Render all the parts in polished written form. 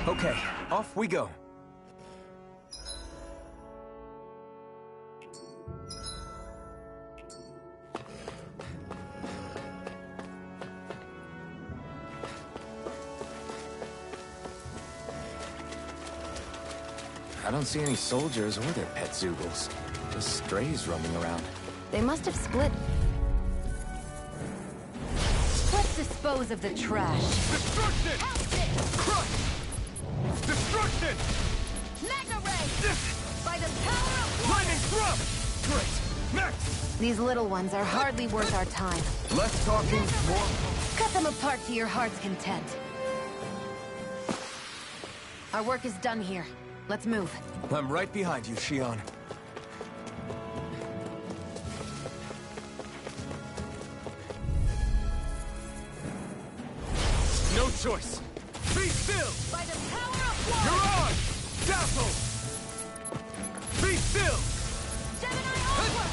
Okay, off we go. I don't see any soldiers or their pet Zoogles. Just strays roaming around. They must have split. Let's dispose of the trash. Destruction! Crush! Destruction! Mega Ray! By the power of Lightning thrust! Great! Next! These little ones are hardly worth our time. Less talking, more... Cut them apart to your heart's content. Our work is done here. Let's move. I'm right behind you, Xion. No choice! Be still! By the power of water! Mirage! Dazzle! Be still! Gemini onward!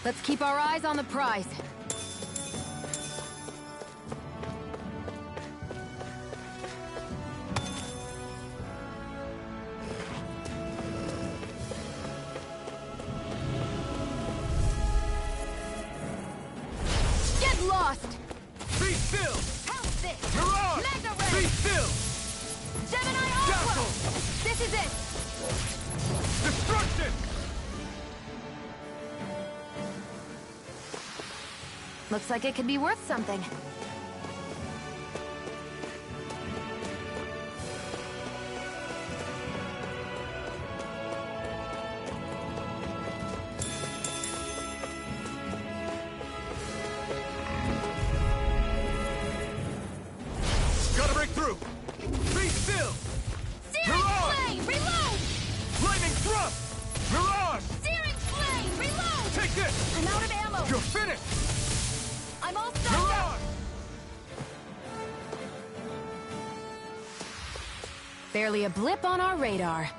Let's keep our eyes on the prize. Get lost! Be still! House this! Mirage! Mega Be Ray! still! Gemini Dazzle! onward! This is it! Destruction! Looks like it could be worth something. Gotta break through! Be still! Searing Mirage! Flame! Reload! Lightning thrust! Mirage! Searing Flame! Reload! Take this! I'm out of ammo! You're finished! I'm all stuck up! Mirage! Barely a blip on our radar.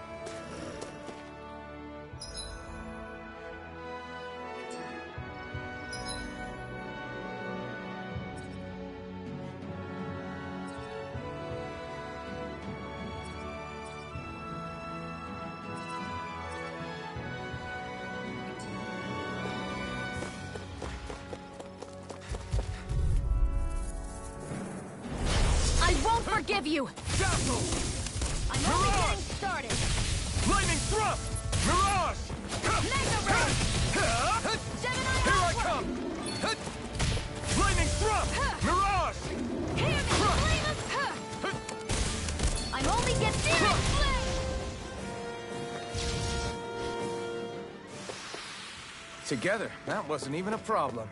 I won't forgive you! Dazzle! I'm only Mirage! getting started! Lightning thrust! Mirage! Mega Ray! Here Gemini I onward! come! Lightning thrust! Mirage! Hear me! Flame of... I'm only getting... Searing Flame! Together, that wasn't even a problem.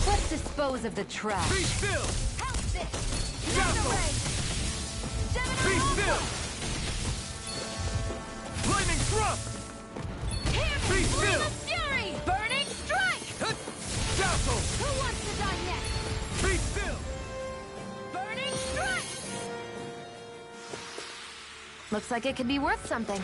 Let's dispose of the trash. Be still! House this! Dazzle! Mega Ray! Gemini Be onward! still! Lightning thrust! Hear me! Be Flame still! of Fury! Burning Strike! Dazzle! Who wants to die next? Be still! Burning Strike! Looks like it could be worth something.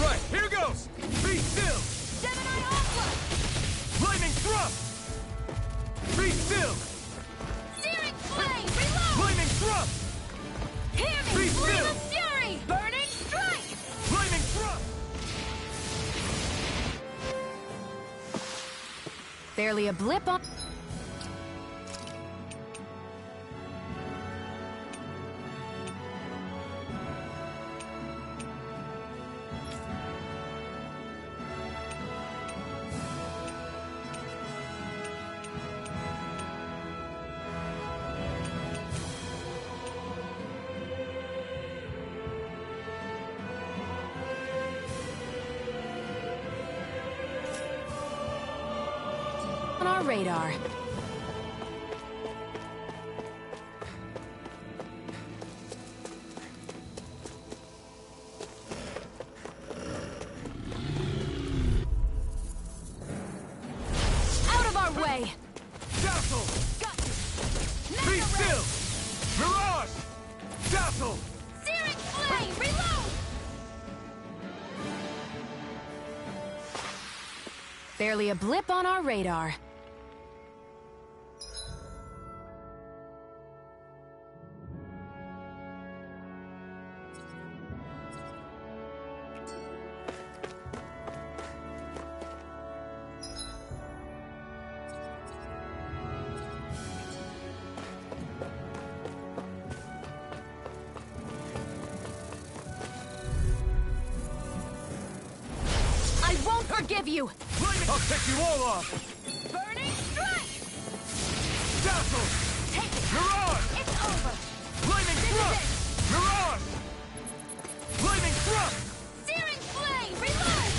Right, here goes! Be still! Gemini onward! Lightning thrust! Be still! Searing Flame! Reload! Lightning thrust! Hear me! Be Flame still! of Fury! Burning Strike! Lightning thrust! Barely a blip on... our radar. Out of our way! Dazzle! Got you! Be Mega still! Mirage! Dazzle! Ray! Searing flame! Reload! Barely a blip on our radar. I won't forgive you! I'll take you all off! Burning strike! Dazzle! Take it! Mirage! It's over! Flaming This is thrust! Mirage! Flaming thrust! Searing flame! Reload!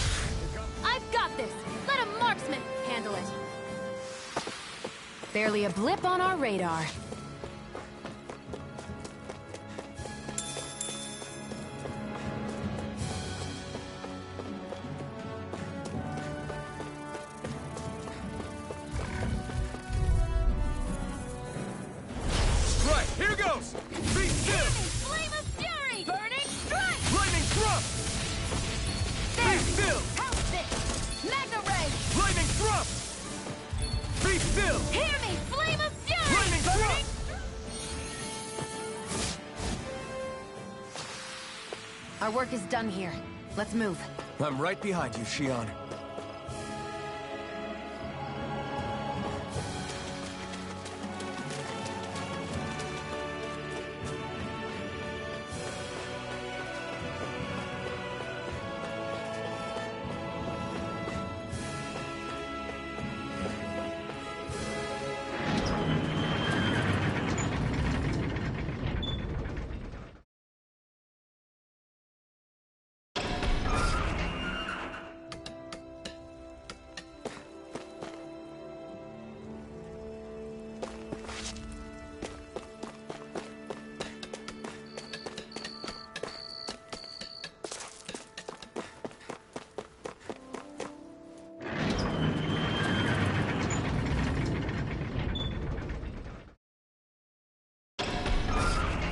I've got this! Let a marksman handle it! Barely a blip on our radar. Right, here goes! Be still! Flame of fury! Burning strike! Flaming thrust! Be still! How's this? Magna ray! Flaming thrust! Be still! Hear me! Flame of fury! Flaming thrust! Our work is done here. Let's move. I'm right behind you, Shion.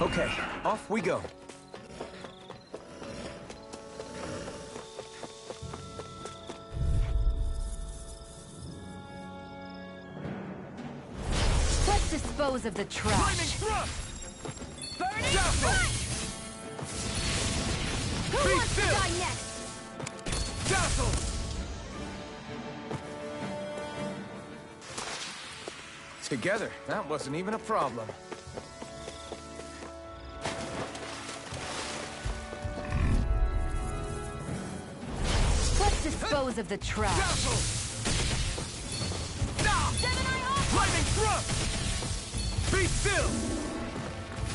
Okay, off we go. Let's dispose of the Flaming trash. thrust! Burning Dazzle! strike! Who Be wants to still! die next? Dazzle! Together, that wasn't even a problem. Let's dispose of the trash. Dazzle! Ah! Gemini Hawk! Flaming thrust! Be still!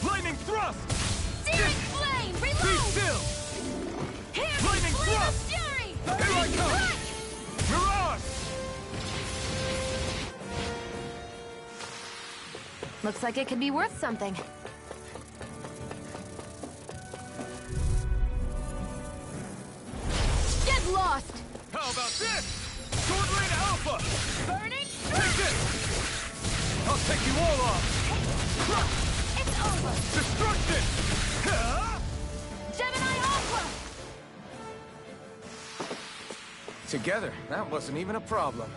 Flaming thrust! Searing flame! Be Reload! still! Hear me! Flaming Flame of thrust! fury! Here I Burning come! strike! Mirage! Looks like it could be worth something. Get lost! How about this? Sword Rain Alpha! Burning Take strike! this! I'll take you all off! It's over! Destruction! Ah! Gemini Aqua! Together, that wasn't even a problem.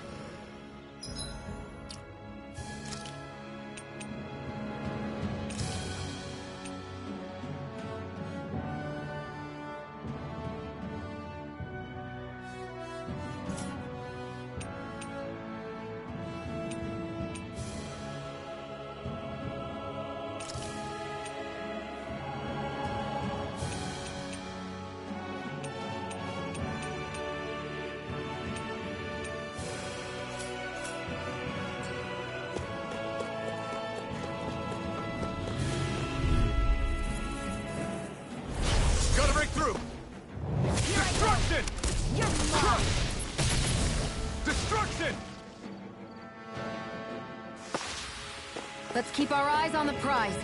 Let's keep our eyes on the prize.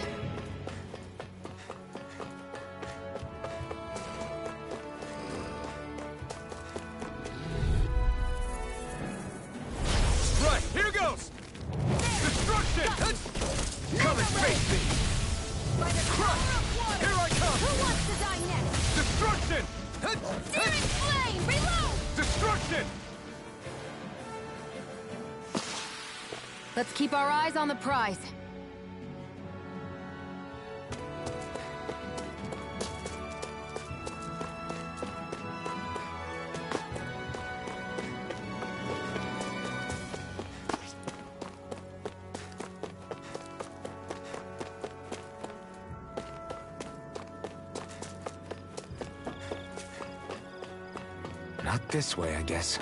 Right, here goes! Destruction! Come and face me! By the power of water! Here I come! Who wants to die next? Destruction! Searing flame! Reload! Destruction! Let's keep our eyes on the prize. Not this way, I guess.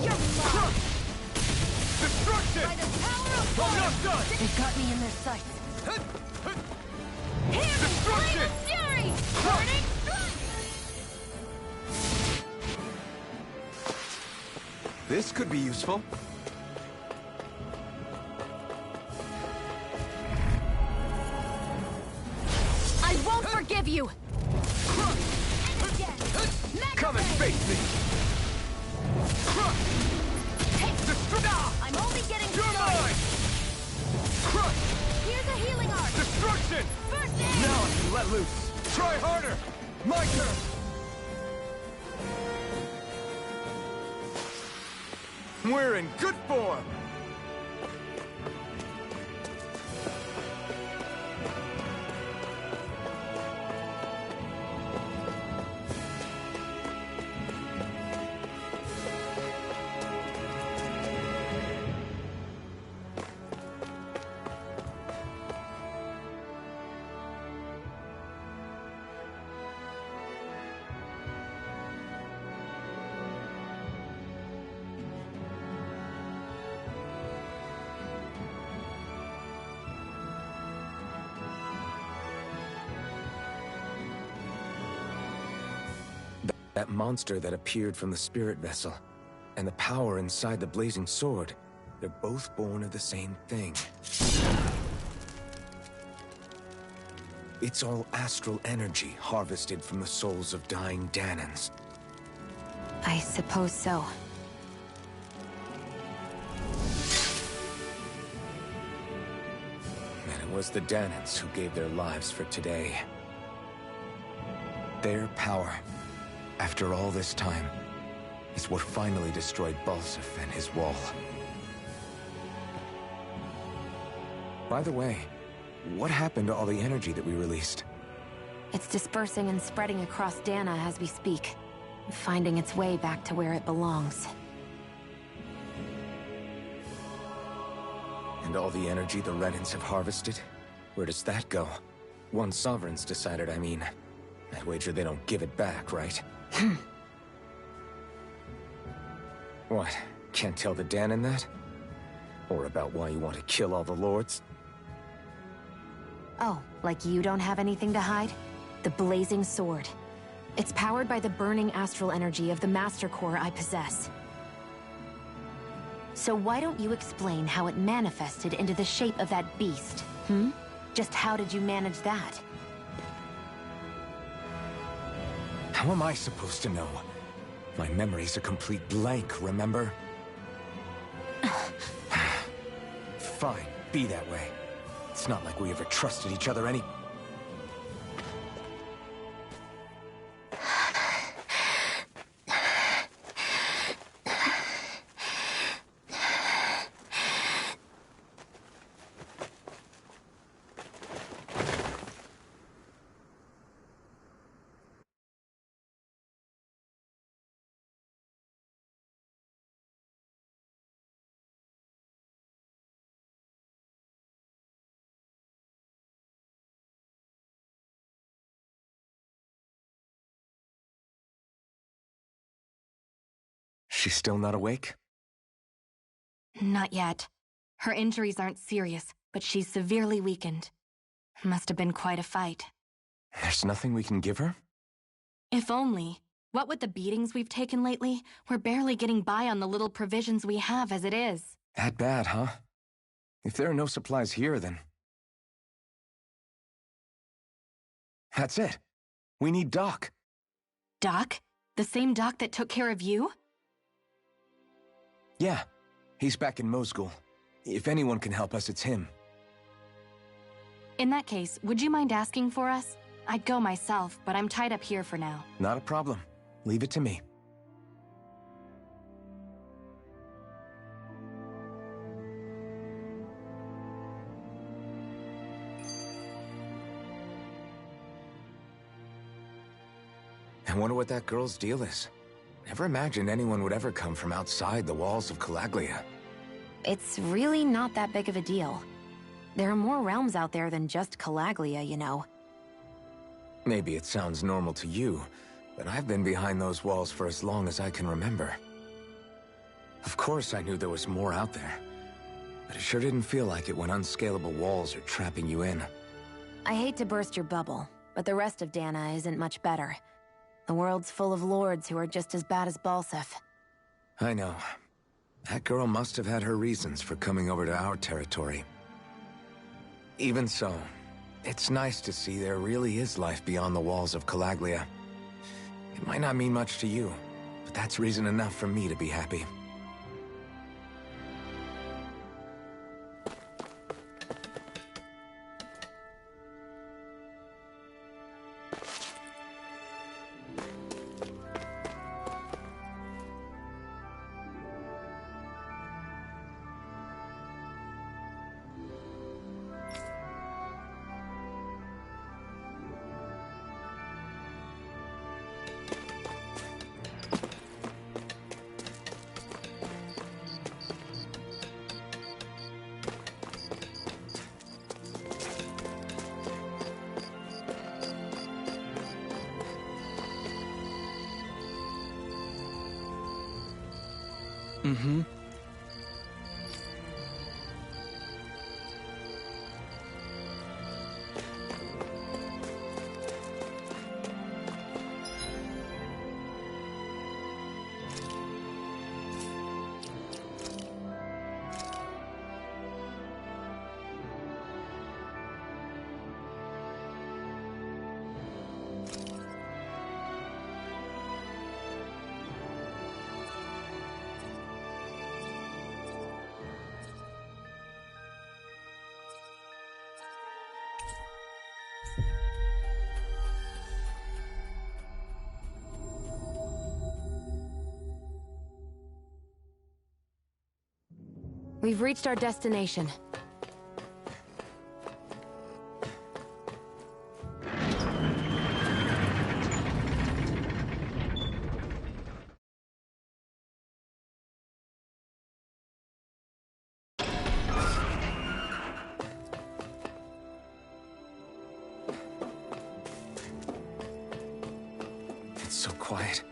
You're mine! Destruction! By the power of I'm fire! not done! They've got me in their sights. Hear the Destruction! flame of fury! Burning strike! This could be useful. I won't forgive you! And again! Come and face me! Hey! I'm only getting You're started! mine! Crush! Here's a healing art! Destruction! First aid! Now I can let loose! Try harder! My turn! We're in good form! That monster that appeared from the spirit vessel, and the power inside the blazing sword, they're both born of the same thing. It's all astral energy harvested from the souls of dying Danans. I suppose so. And it was the Danans who gave their lives for today. Their power, after all this time, is what finally destroyed Balsif and his wall. By the way, what happened to all the energy that we released? It's dispersing and spreading across Dana as we speak, finding its way back to where it belongs. And all the energy the Renans have harvested? Where does that go? Once Sovereign's decided, I mean. I'd wager they don't give it back, right? What? Can't tell the Danan that? Or about why you want to kill all the lords? Oh, like you don't have anything to hide? The Blazing Sword. It's powered by the burning astral energy of the Master Core I possess. So why don't you explain how it manifested into the shape of that beast, Just how did you manage that? How am I supposed to know? My memory's a complete blank, remember? Fine, be that way. It's not like we ever trusted each other any... She's still not awake? Not yet. Her injuries aren't serious, but she's severely weakened. Must have been quite a fight. There's nothing we can give her? If only. What with the beatings we've taken lately, we're barely getting by on the little provisions we have as it is. That bad, huh? If there are no supplies here, then... That's it. We need Doc. Doc? The same Doc that took care of you? Yeah, he's back in Mosgul. If anyone can help us, it's him. In that case, would you mind asking for us? I'd go myself, but I'm tied up here for now. Not a problem. Leave it to me. I wonder what that girl's deal is. Never imagined anyone would ever come from outside the walls of Calaglia. It's really not that big of a deal. There are more realms out there than just Calaglia, you know. Maybe it sounds normal to you, but I've been behind those walls for as long as I can remember. Of course I knew there was more out there. But it sure didn't feel like it when unscalable walls are trapping you in. I hate to burst your bubble, but the rest of Dana isn't much better. The world's full of lords who are just as bad as Balseph. I know. That girl must have had her reasons for coming over to our territory. Even so, it's nice to see there really is life beyond the walls of Calaglia. It might not mean much to you, but that's reason enough for me to be happy. Mm-hmm. We've reached our destination. It's so quiet.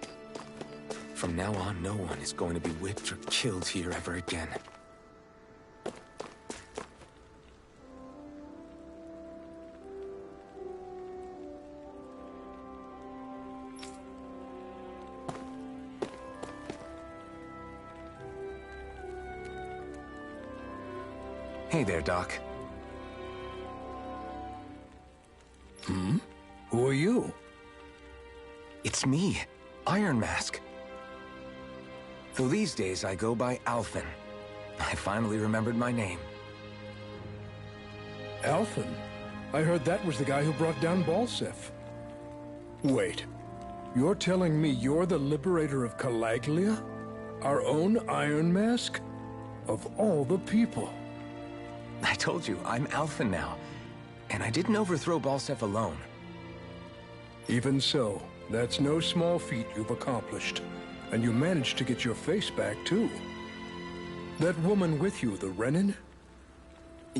From now on, no one is going to be whipped or killed here ever again. Hey there, Doc. Who are you? It's me, Iron Mask. Though these days I go by Alphen. I finally remembered my name. Alphen? I heard that was the guy who brought down Balseph. Wait, you're telling me you're the liberator of Calaglia? Our own Iron Mask? Of all the people. I told you, I'm Alphen now. And I didn't overthrow Balseph alone. Even so, that's no small feat you've accomplished. And you managed to get your face back, too. That woman with you, the Renin?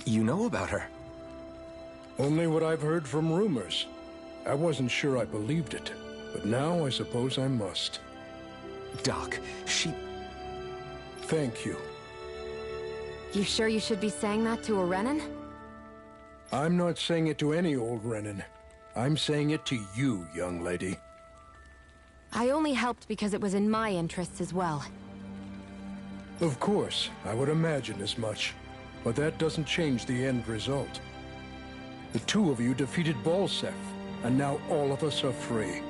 You know about her? Only what I've heard from rumors. I wasn't sure I believed it, but now I suppose I must. Doc, she... Thank you. You sure you should be saying that to a Renin? I'm not saying it to any old Renin. I'm saying it to you, young lady. I only helped because it was in my interests as well. Of course, I would imagine as much. But that doesn't change the end result. The two of you defeated Balseph, and now all of us are free.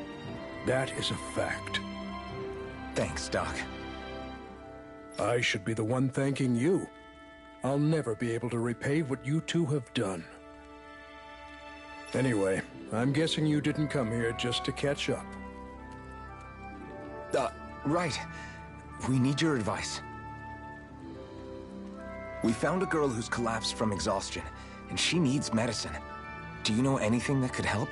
That is a fact. Thanks, Doc. I should be the one thanking you. I'll never be able to repay what you two have done. Anyway, I'm guessing you didn't come here just to catch up. Right. We need your advice. We found a girl who's collapsed from exhaustion, and she needs medicine. Do you know anything that could help?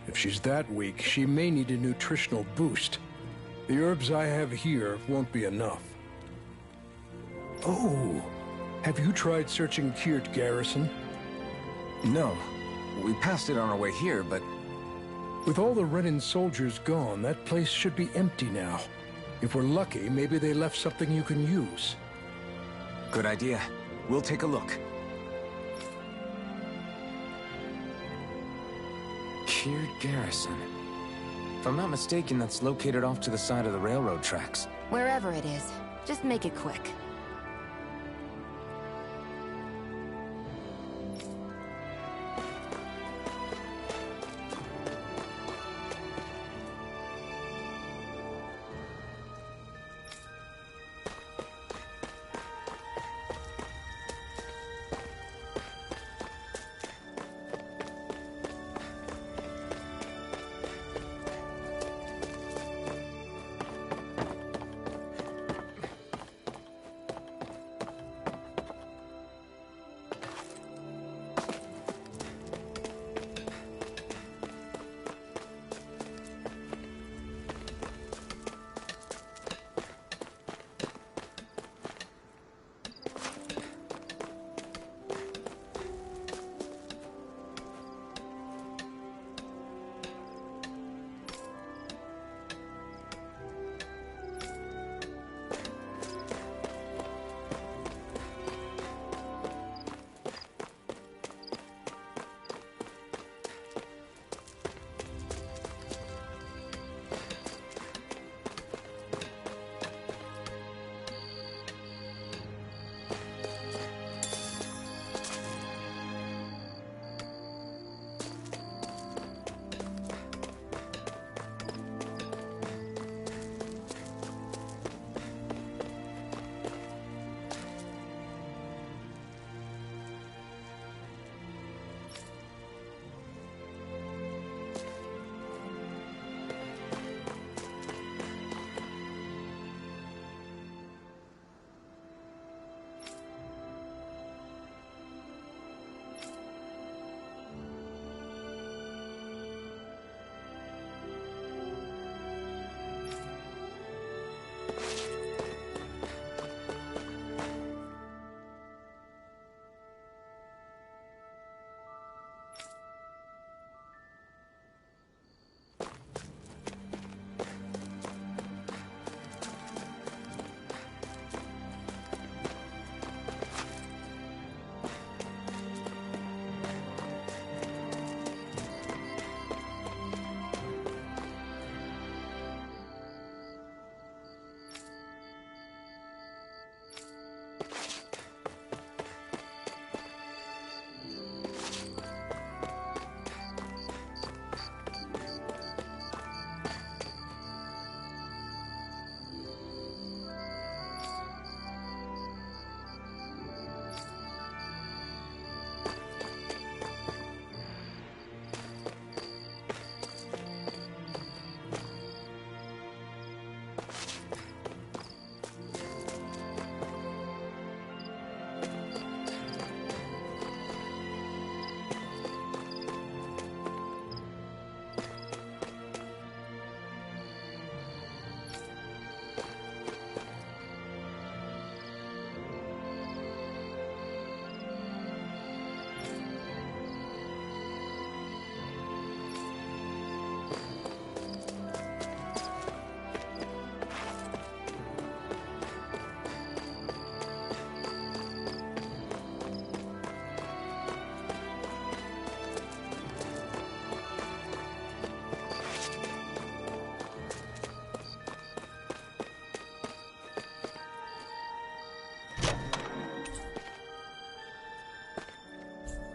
If she's that weak, she may need a nutritional boost. The herbs I have here won't be enough. Oh, have you tried searching Kirt Garrison? No. We passed it on our way here, but... With all the Renin soldiers gone, that place should be empty now. If we're lucky, maybe they left something you can use. Good idea. We'll take a look. Keerd Garrison. If I'm not mistaken, that's located off to the side of the railroad tracks. Wherever it is, just make it quick.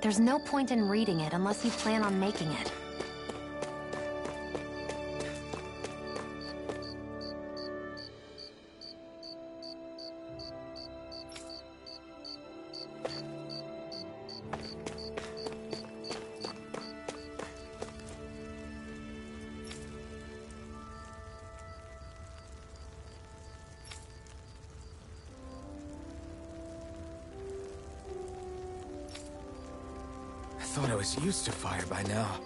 There's no point in reading it unless you plan on making it. I thought I was used to fire by now.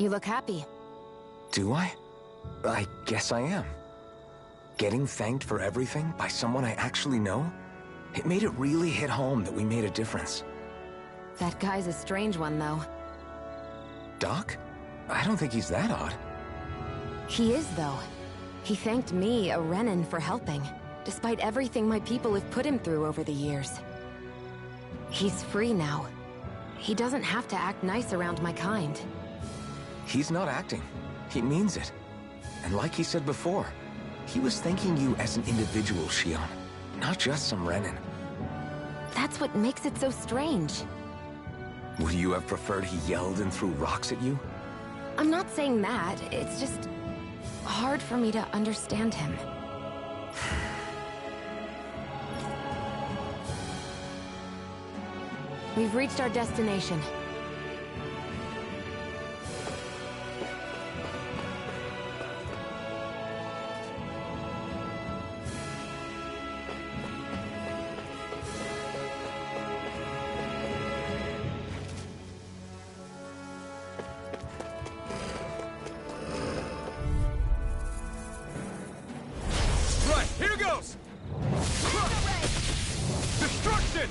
You look happy. Do I? I guess I am. Getting thanked for everything by someone I actually know? It made it really hit home that we made a difference. That guy's a strange one, though. Doc? I don't think he's that odd. He is, though. He thanked me, a Renan, for helping, despite everything my people have put him through over the years. He's free now. He doesn't have to act nice around my kind. He's not acting. He means it. And like he said before, he was thanking you as an individual, Shionne, not just some Renan. That's what makes it so strange. Would you have preferred he yelled and threw rocks at you? I'm not saying that. It's just hard for me to understand him. We've reached our destination. Right, here goes! Destruction!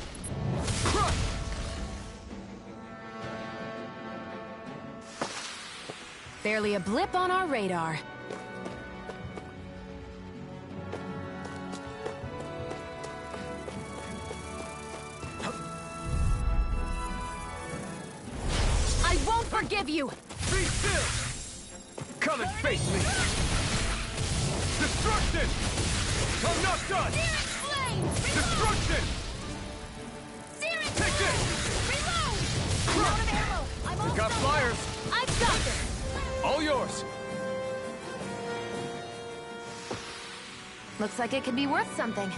Barely a blip on our radar. I won't forgive you! Be still! Come and face me! Destruction! I'm not done! Destruction! Take this! We got flyers! I've got this! All yours! Looks like it could be worth something.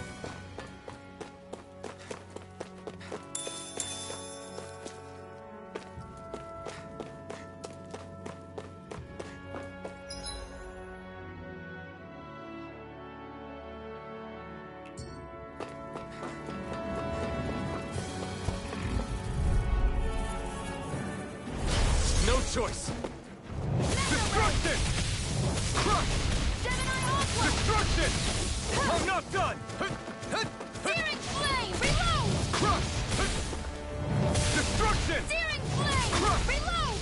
No choice! Destruction! Destruction! I'm not done! Searing flame! Reload! Destruction! Searing flame! Reload!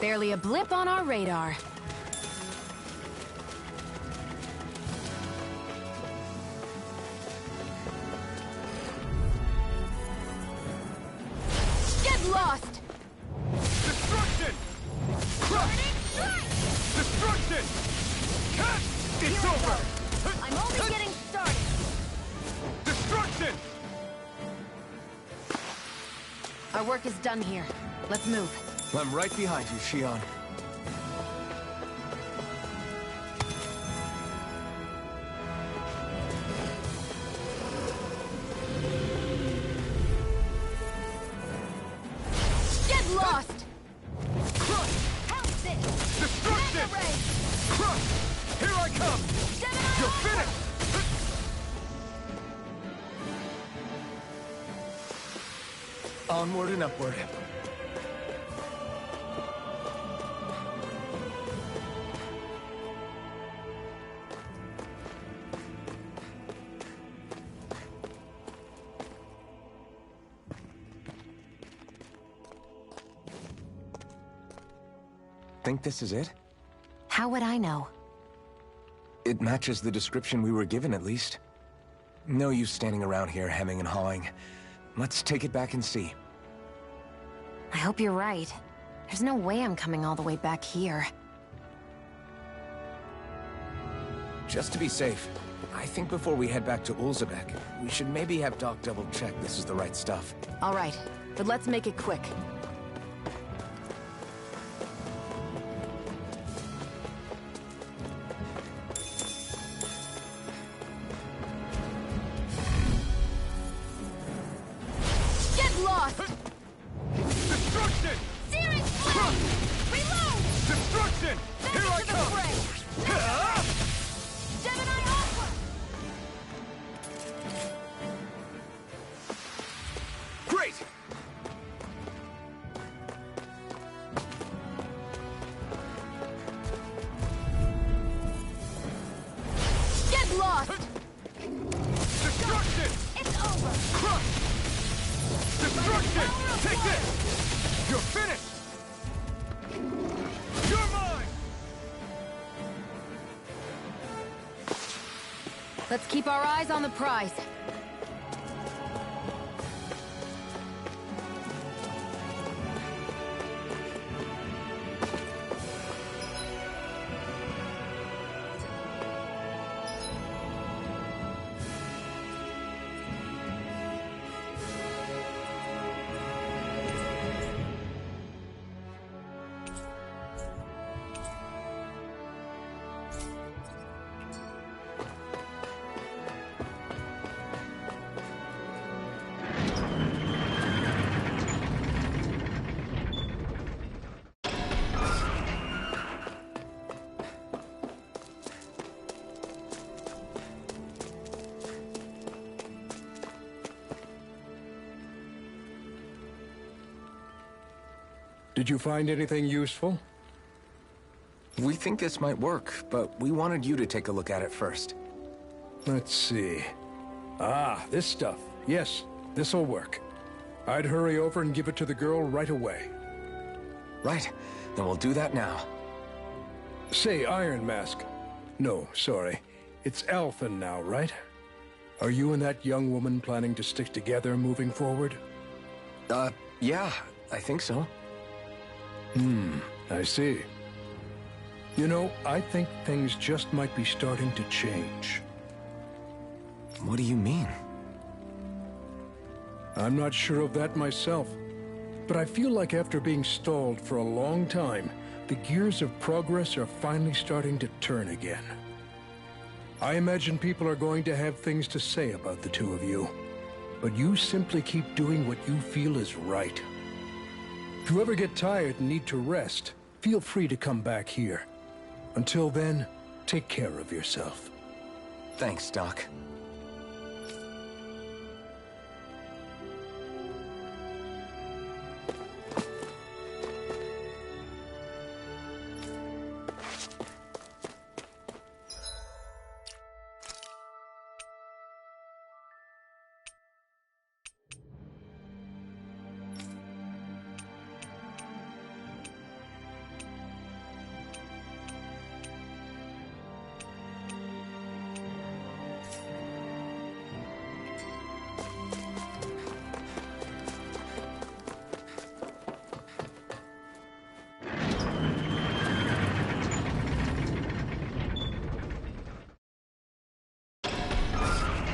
Barely a blip on our radar. Get lost! Destruction! Destruction! Cut! It's over! I'm only getting started! Destruction! Our work is done here. Let's move. I'm right behind you, Shionne. Get lost! How's this? Destruction! Mega ray! Here I come! Gemini You're Alpha! finished! Onward and upward. Think this is it? How would I know? It matches the description we were given, at least. No use standing around here hemming and hawing. Let's take it back and see. I hope you're right. There's no way I'm coming all the way back here. Just to be safe, I think before we head back to Ulzebek, we should maybe have Doc double-check this is the right stuff. All right, but let's make it quick. Get lost! Destruction! Searing flame! Reload! Destruction! Back Here I into the come! fray! Ah! Gemini Aqua! Great! Get lost! Destruction! It's over! Crush! Destruction! Take this! You're finished! You're mine! Let's keep our eyes on the prize. Did you find anything useful? We think this might work, but we wanted you to take a look at it first. Let's see. Ah, this stuff. Yes, this'll work. I'd hurry over and give it to the girl right away. Right, then we'll do that now. Say, Iron Mask. No, sorry. It's Alphen now, right? Are you and that young woman planning to stick together moving forward? Yeah, I think so. I see. You know, I think things just might be starting to change. What do you mean? I'm not sure of that myself, but I feel like after being stalled for a long time, the gears of progress are finally starting to turn again. I imagine people are going to have things to say about the two of you, but you simply keep doing what you feel is right. If you ever get tired and need to rest, feel free to come back here. Until then, take care of yourself. Thanks, Doc.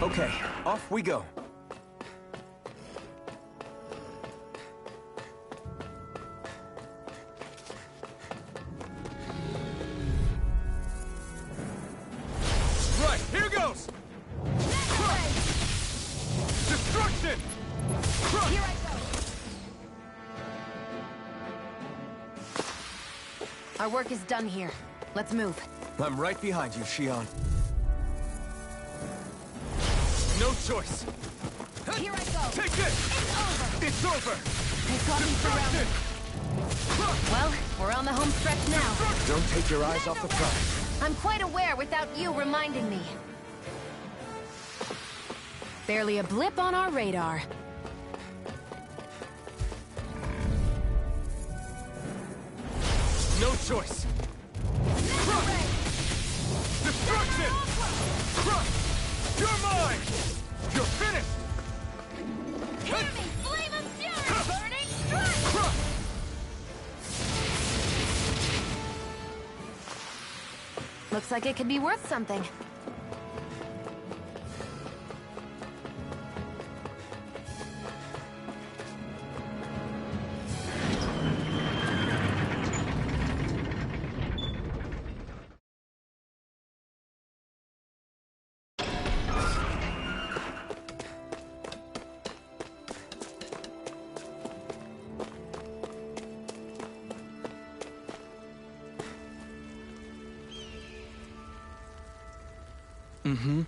Okay, off we go. Right, here goes! Crush! Destruction! Crush! Here I go! Our work is done here. Let's move. I'm right behind you, Shion. No choice! Here I go! Take this! It's over! It's over! We've got them surrounded. Crush! Well, we're on the home stretch now. Don't take your eyes off the prize. I'm quite aware without you reminding me. Barely a blip on our radar. No choice! Crush! Destruction! Crush! You're mine! You're finished! Hear me! Flame of fury! Burning strike! Crush! Looks like it could be worth something. Mm-hmm.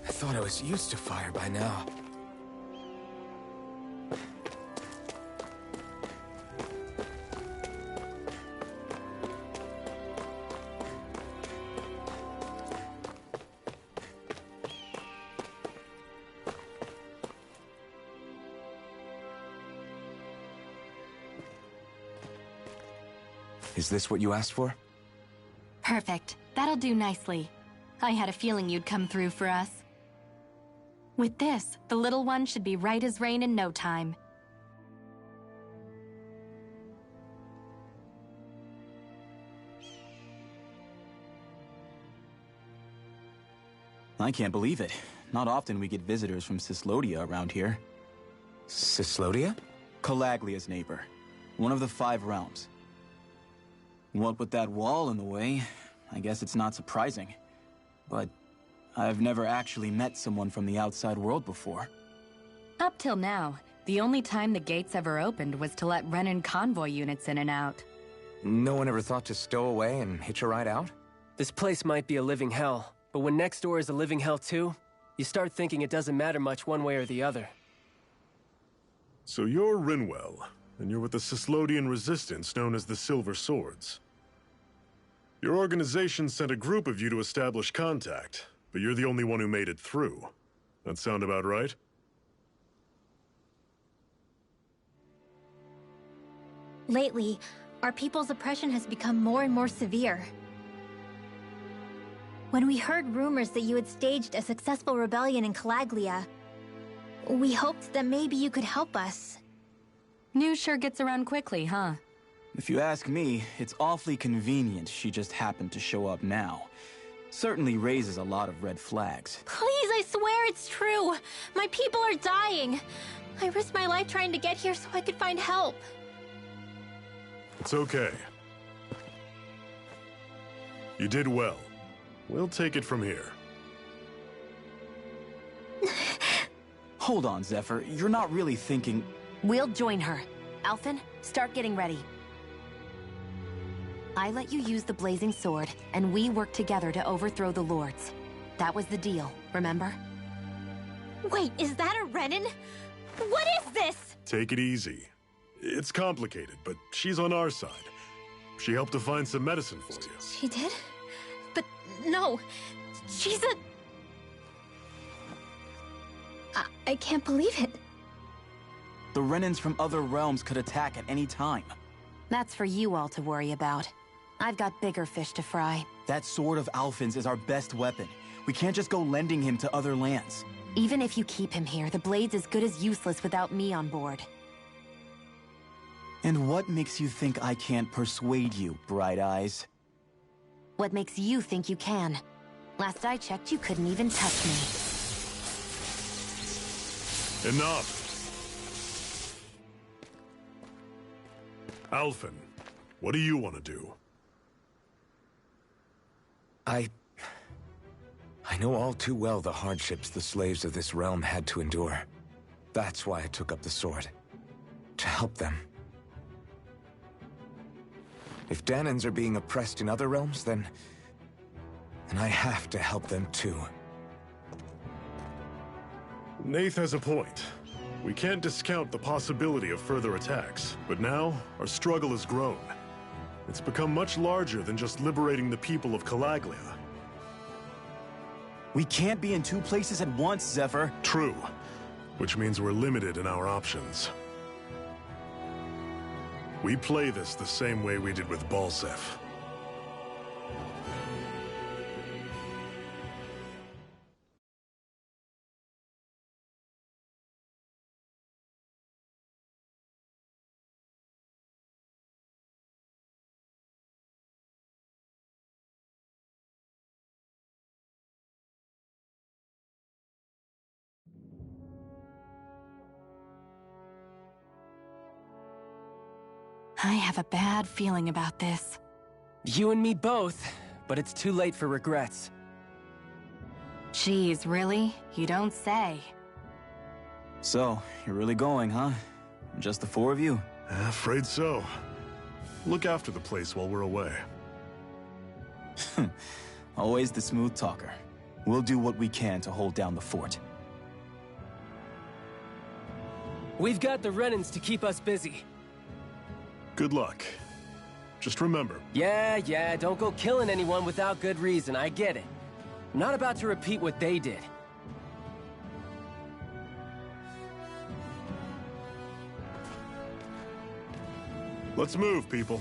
I thought I was used to fire by now. Is this what you asked for? Perfect. That'll do nicely. I had a feeling you'd come through for us. With this, the little one should be right as rain in no time. I can't believe it. Not often we get visitors from Cyslodia around here. Cyslodia? Calaglia's neighbor. One of the 5 realms. What with that wall in the way, I guess it's not surprising. But I've never actually met someone from the outside world before. Up till now, the only time the gates ever opened was to let Renan convoy units in and out. No one ever thought to stow away and hitch a ride out? This place might be a living hell, but when next door is a living hell too, you start thinking it doesn't matter much one way or the other. So you're Rinwell, and you're with the Cyslodian resistance known as the Silver Swords. Your organization sent a group of you to establish contact, but you're the only one who made it through. That sound about right? Lately, our people's oppression has become more and more severe. When we heard rumors that you had staged a successful rebellion in Calaglia, we hoped that maybe you could help us. News sure gets around quickly, huh? If you ask me, it's awfully convenient she just happened to show up now. Certainly raises a lot of red flags. Please, I swear it's true! My people are dying! I risked my life trying to get here so I could find help. It's okay. You did well. We'll take it from here. Hold on, Zephyr. You're not really thinking... We'll join her. Alphen, start getting ready. I let you use the Blazing Sword, and we worked together to overthrow the Lords. That was the deal, remember? Wait, is that a Renan? What is this? Take it easy. It's complicated, but she's on our side. She helped to find some medicine for you. She did? But no, she's a... I can't believe it. The Renans from other realms could attack at any time. That's for you all to worry about. I've got bigger fish to fry. That sword of Alphen's is our best weapon. We can't just go lending him to other lands. Even if you keep him here, the blade's as good as useless without me on board. And what makes you think I can't persuade you, Bright Eyes? What makes you think you can? Last I checked, you couldn't even touch me. Enough! Alphen, what do you want to do? I know all too well the hardships the slaves of this realm had to endure. That's why I took up the sword. To help them. If Dahnans are being oppressed in other realms, then I have to help them too. Nath has a point. We can't discount the possibility of further attacks, but now, our struggle has grown. It's become much larger than just liberating the people of Calaglia. We can't be in 2 places at once, Zephyr. True, which means we're limited in our options. We play this the same way we did with Balseph. I have a bad feeling about this. You and me both, but it's too late for regrets. Geez, really? You don't say. So, you're really going, huh? Just the four of you? Afraid so. Look after the place while we're away. Always the smooth talker. We'll do what we can to hold down the fort. We've got the Renans to keep us busy. Good luck. Just remember. Yeah, don't go killing anyone without good reason, I get it. I'm not about to repeat what they did. Let's move, people.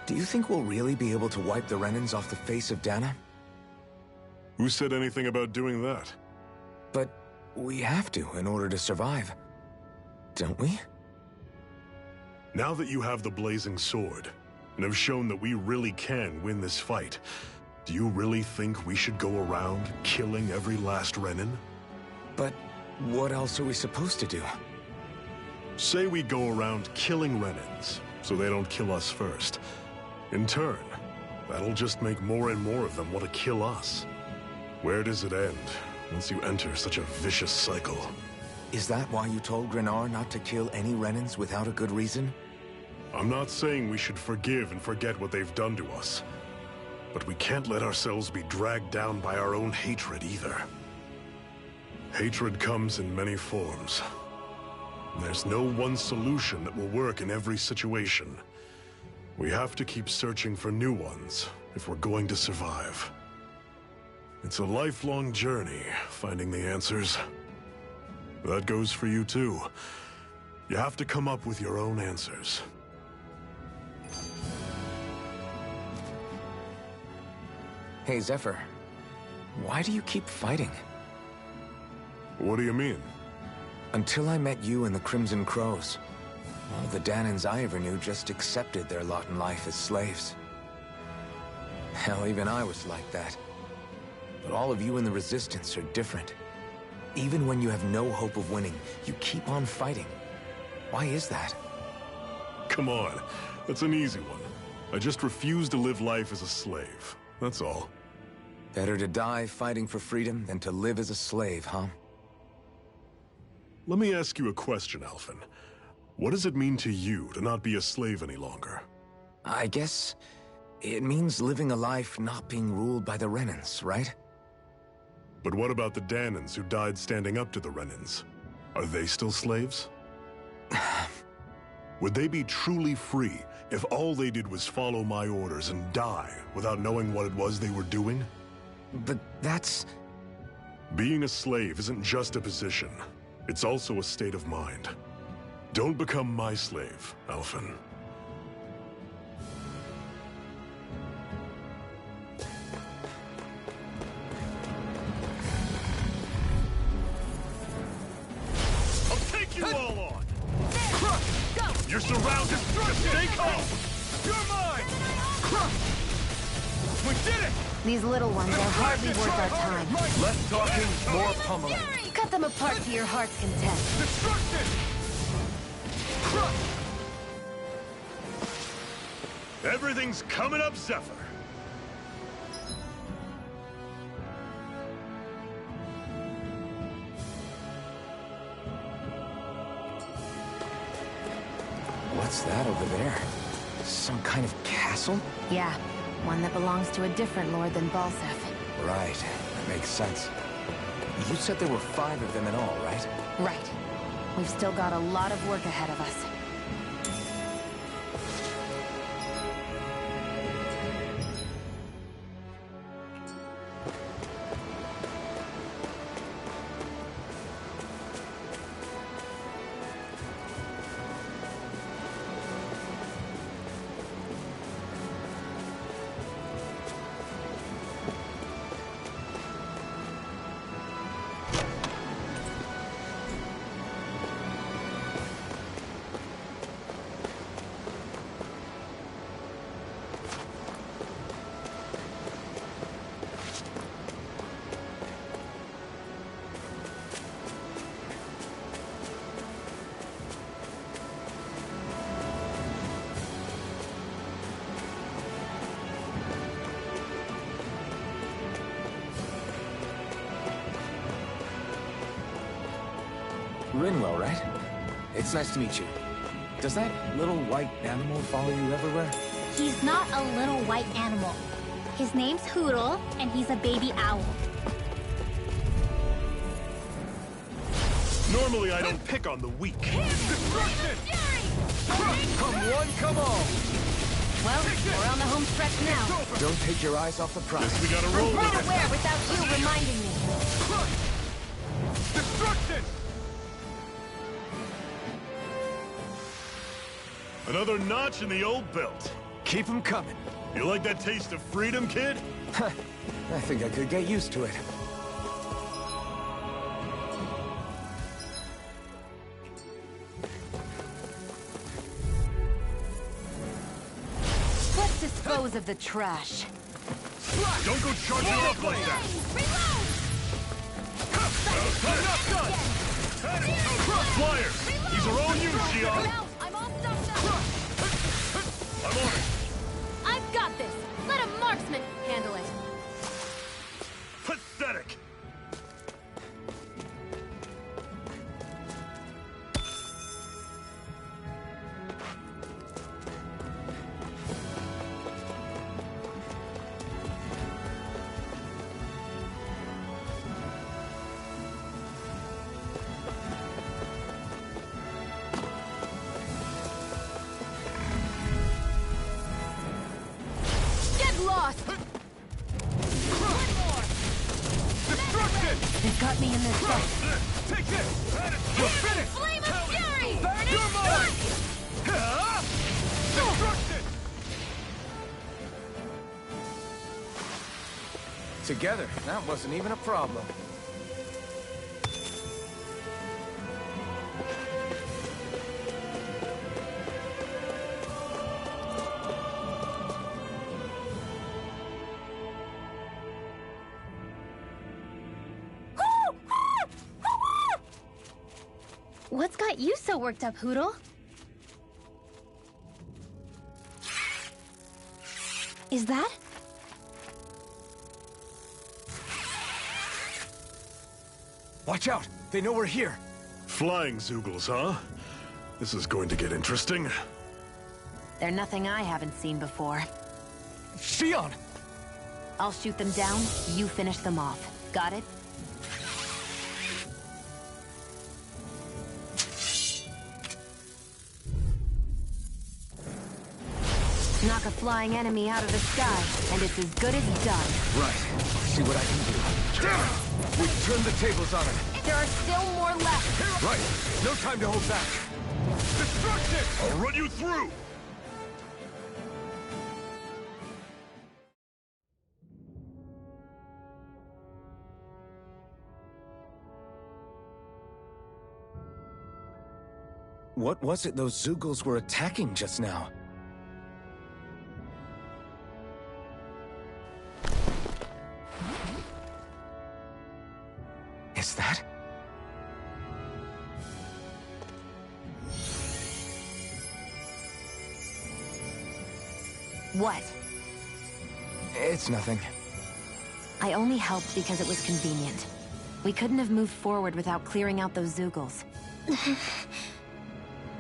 Do you think we'll really be able to wipe the Renans off the face of Dahna? Who said anything about doing that? But we have to in order to survive. Don't we? Now that you have the Blazing Sword, and have shown that we really can win this fight, do you really think we should go around killing every last Renan? But what else are we supposed to do? Say we go around killing Renans, so they don't kill us first. In turn, that'll just make more and more of them want to kill us. Where does it end once you enter such a vicious cycle? Is that why you told Grenar not to kill any Renans without a good reason? I'm not saying we should forgive and forget what they've done to us. But we can't let ourselves be dragged down by our own hatred either. Hatred comes in many forms. There's no one solution that will work in every situation. We have to keep searching for new ones if we're going to survive. It's a lifelong journey, finding the answers. That goes for you too. You have to come up with your own answers. Hey, Zephyr. Why do you keep fighting? What do you mean? Until I met you and the Crimson Crows, all the Dahnans I ever knew just accepted their lot in life as slaves. Hell, even I was like that. But all of you in the Resistance are different. Even when you have no hope of winning, you keep on fighting. Why is that? Come on, that's an easy one. I just refuse to live life as a slave, that's all. Better to die fighting for freedom than to live as a slave, huh? Let me ask you a question, Alphen. What does it mean to you to not be a slave any longer? I guess it means living a life not being ruled by the Renans, right? But what about the Dahnans who died standing up to the Renans? Are they still slaves? Would they be truly free if all they did was follow my orders and die without knowing what it was they were doing? But that's... Being a slave isn't just a position. It's also a state of mind. Don't become my slave, Alphen. I'll take you all on! Crush! You're surrounded! Stay calm! You're mine! Crush! We did it! These little ones are hardly worth our time. Less talking, more pummeling. Cut them apart to your heart's content. Destruction! Crush! Everything's coming up, Zephyr. What's that over there? Some kind of castle? Yeah, one that belongs to a different lord than Balseph. Right, that makes sense. You said there were 5 of them in all, right? Right. We've still got a lot of work ahead of us. Rinwell, right? It's nice to meet you. Does that little white animal follow you everywhere? He's not a little white animal. His name's Hootle, and he's a baby owl. Normally I don't pick on the weak. Destruction! Come one, come all! Well, we're on the home stretch now. Don't take your eyes off the prize. Guess we gotta roll I'm with not it. aware without you reminding me. Destruction! Another notch in the old belt. Keep them coming. You like that taste of freedom, kid? I think I could get used to it. Let's dispose of the trash. Don't go charging off like that! Flyers! These are all you, Xion! I'm all stuffed up. I'm on it! I've got this. Let a marksman handle it. Pathetic! Get lost! One more! Destruction! They've got me in this fight. Take this! You're finished! Flame of fury! Burn You're mine! Destruction! Together, that wasn't even a problem. What's got you so worked up, Hootle? Is that? Watch out! They know we're here! Flying Zoogles, huh? This is going to get interesting. They're nothing I haven't seen before. Xion! I'll shoot them down, you finish them off. Got it? Knock a flying enemy out of the sky, and it's as good as done. Right. See what I can do. Damn it! We've turned the tables on him. There are still more left. Right. No time to hold back. Destruction! I'll run you through! What was it those Zoogles were attacking just now? Is that? What? It's nothing. I only helped because it was convenient. We couldn't have moved forward without clearing out those Zoogles.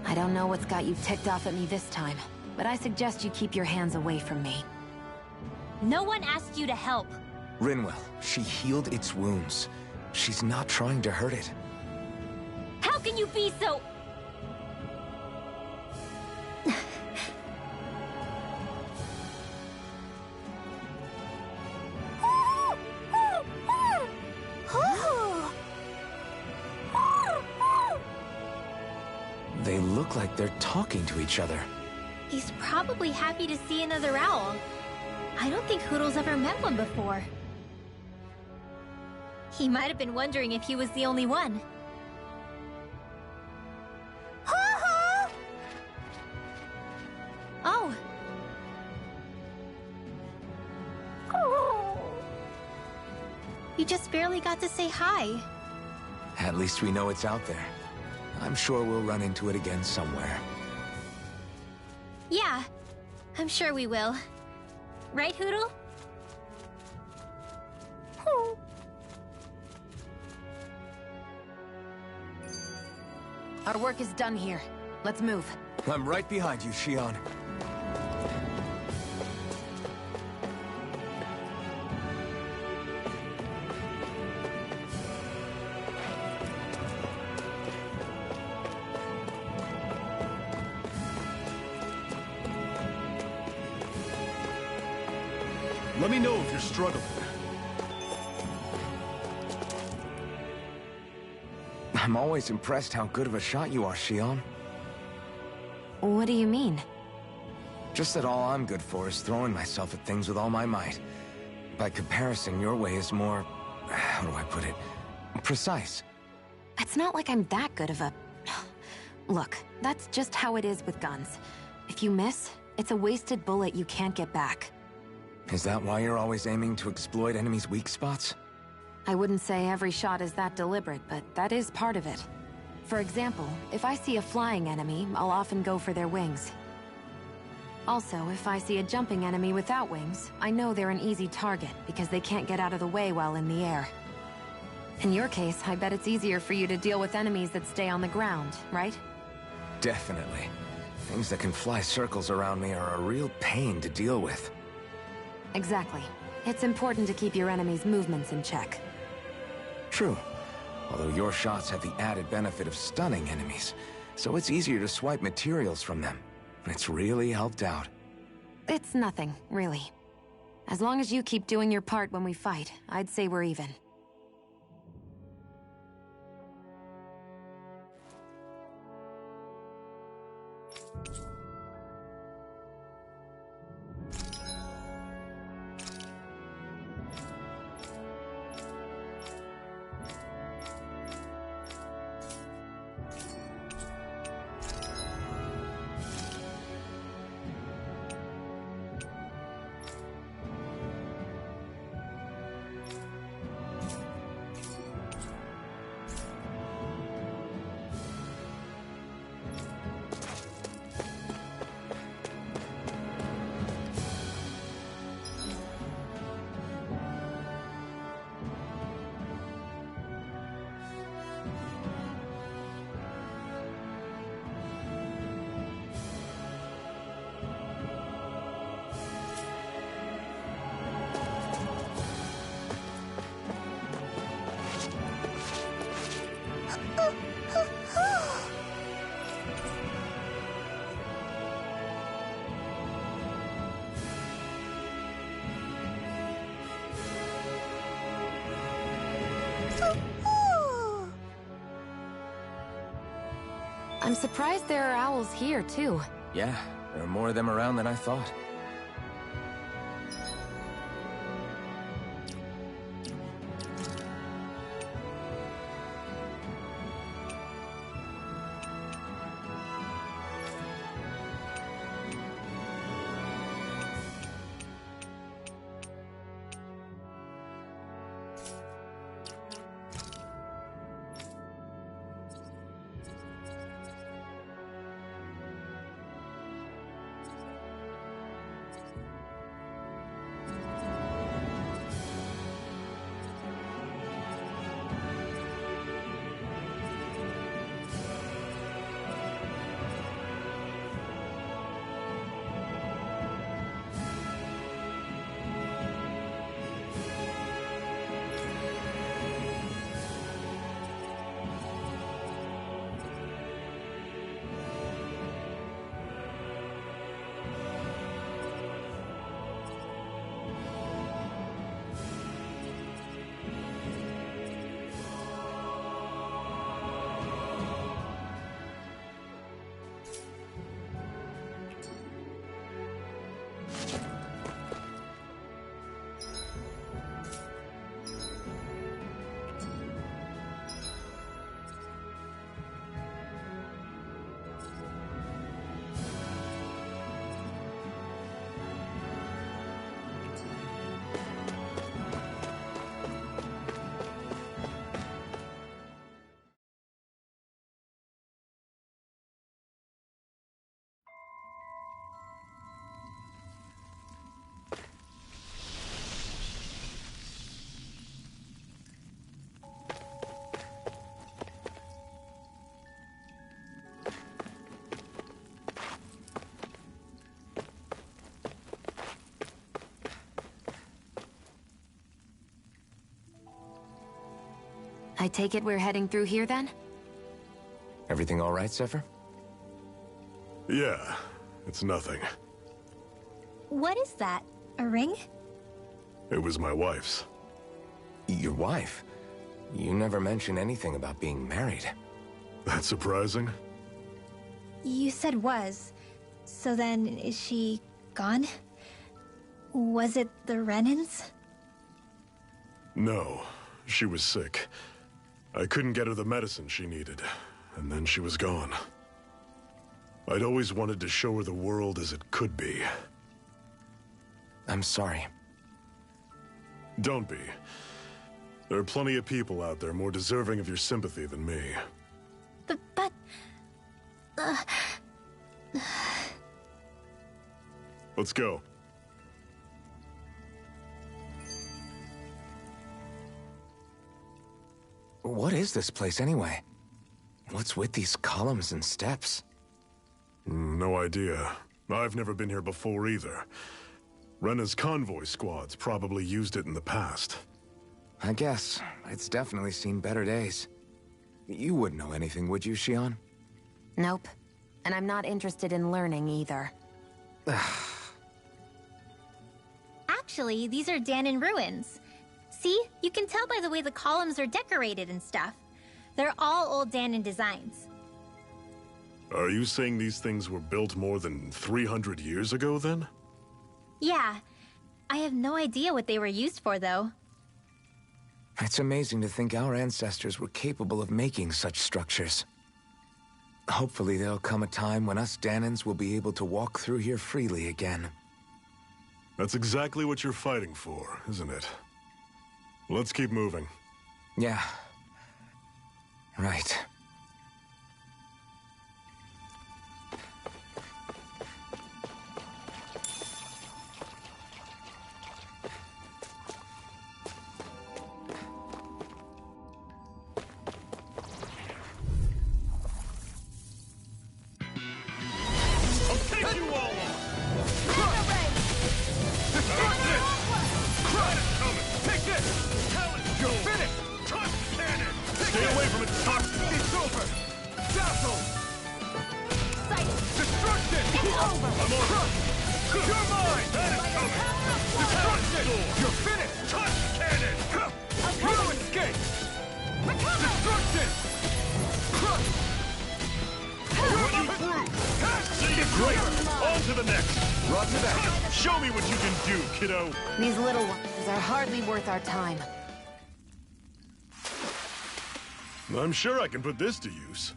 I don't know what's got you ticked off at me this time, but I suggest you keep your hands away from me. No one asked you to help. Rinwell, she healed its wounds. She's not trying to hurt it. How can you be so... They look like they're talking to each other. He's probably happy to see another owl. I don't think Hootle's ever met one before. He might have been wondering if he was the only one. Oh. You just barely got to say hi. At least we know it's out there. I'm sure we'll run into it again somewhere. Yeah, I'm sure we will. Right, Hootle? Our work is done here. Let's move. I'm right behind you, Xion. Let me know if you're struggling. I'm always impressed how good of a shot you are, Xion. What do you mean? Just that all I'm good for is throwing myself at things with all my might. By comparison, your way is more... how do I put it? Precise. It's not like I'm that good of a... Look, that's just how it is with guns. If you miss, it's a wasted bullet you can't get back. Is that why you're always aiming to exploit enemies' weak spots? I wouldn't say every shot is that deliberate, but that is part of it. For example, if I see a flying enemy, I'll often go for their wings. Also, if I see a jumping enemy without wings, I know they're an easy target because they can't get out of the way while in the air. In your case, I bet it's easier for you to deal with enemies that stay on the ground, right? Definitely. Things that can fly circles around me are a real pain to deal with. Exactly. It's important to keep your enemy's movements in check. True. Although your shots have the added benefit of stunning enemies, so it's easier to swipe materials from them. It's really helped out. It's nothing, really. As long as you keep doing your part when we fight, I'd say we're even. I'm surprised there are owls here, too. Yeah, there are more of them around than I thought. I take it we're heading through here then? Everything all right, Zephyr? Yeah, it's nothing. What is that? A ring? It was my wife's. Your wife? You never mentioned anything about being married. That's surprising? You said was. So then, is she gone? Was it the Renans? No, she was sick. I couldn't get her the medicine she needed, and then she was gone. I'd always wanted to show her the world as it could be. I'm sorry. Don't be. There are plenty of people out there more deserving of your sympathy than me. But... Let's go. What is this place anyway? What's with these columns and steps? No idea. I've never been here before either. Rena's convoy squads probably used it in the past. I guess. It's definitely seen better days. You wouldn't know anything, would you, Xion? Nope. And I'm not interested in learning either. Actually, these are Dahnan ruins. See? You can tell by the way the columns are decorated and stuff. They're all old Dahnan designs. Are you saying these things were built more than 300 years ago, then? Yeah. I have no idea what they were used for, though. It's amazing to think our ancestors were capable of making such structures. Hopefully there'll come a time when us Dahnans will be able to walk through here freely again. That's exactly what you're fighting for, isn't it? Let's keep moving. Yeah. Right. These little ones are hardly worth our time. I'm sure I can put this to use.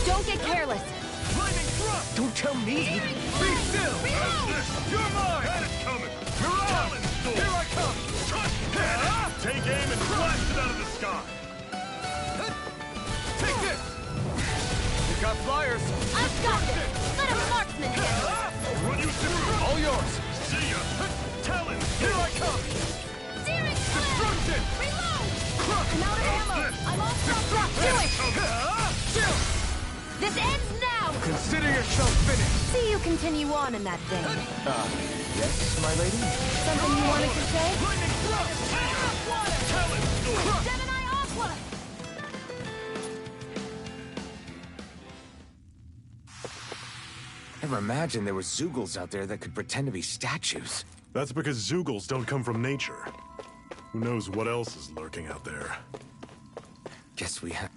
Don't get careless. Don't tell me! Be still! You're mine! That is coming! Talon Storm! Here I come! Take aim and blast it out of the sky! Take this! You got flyers! I've got this! Let a marksman handle it! I'll run you through! All yours! See ya! Talon! Here I come! Searing Destruction! Reload! I'm out of ammo! I'm all stuffed up! Do it! This ends now! Consider yourself finished! See you continue on in that vein. Yes, my lady? Something you wanted to say? Lightning thrust! Talon Storm! Gemini Aqua! Never imagined there were Zeugles out there that could pretend to be statues. That's because Zeugles don't come from nature. Who knows what else is lurking out there? Guess we have...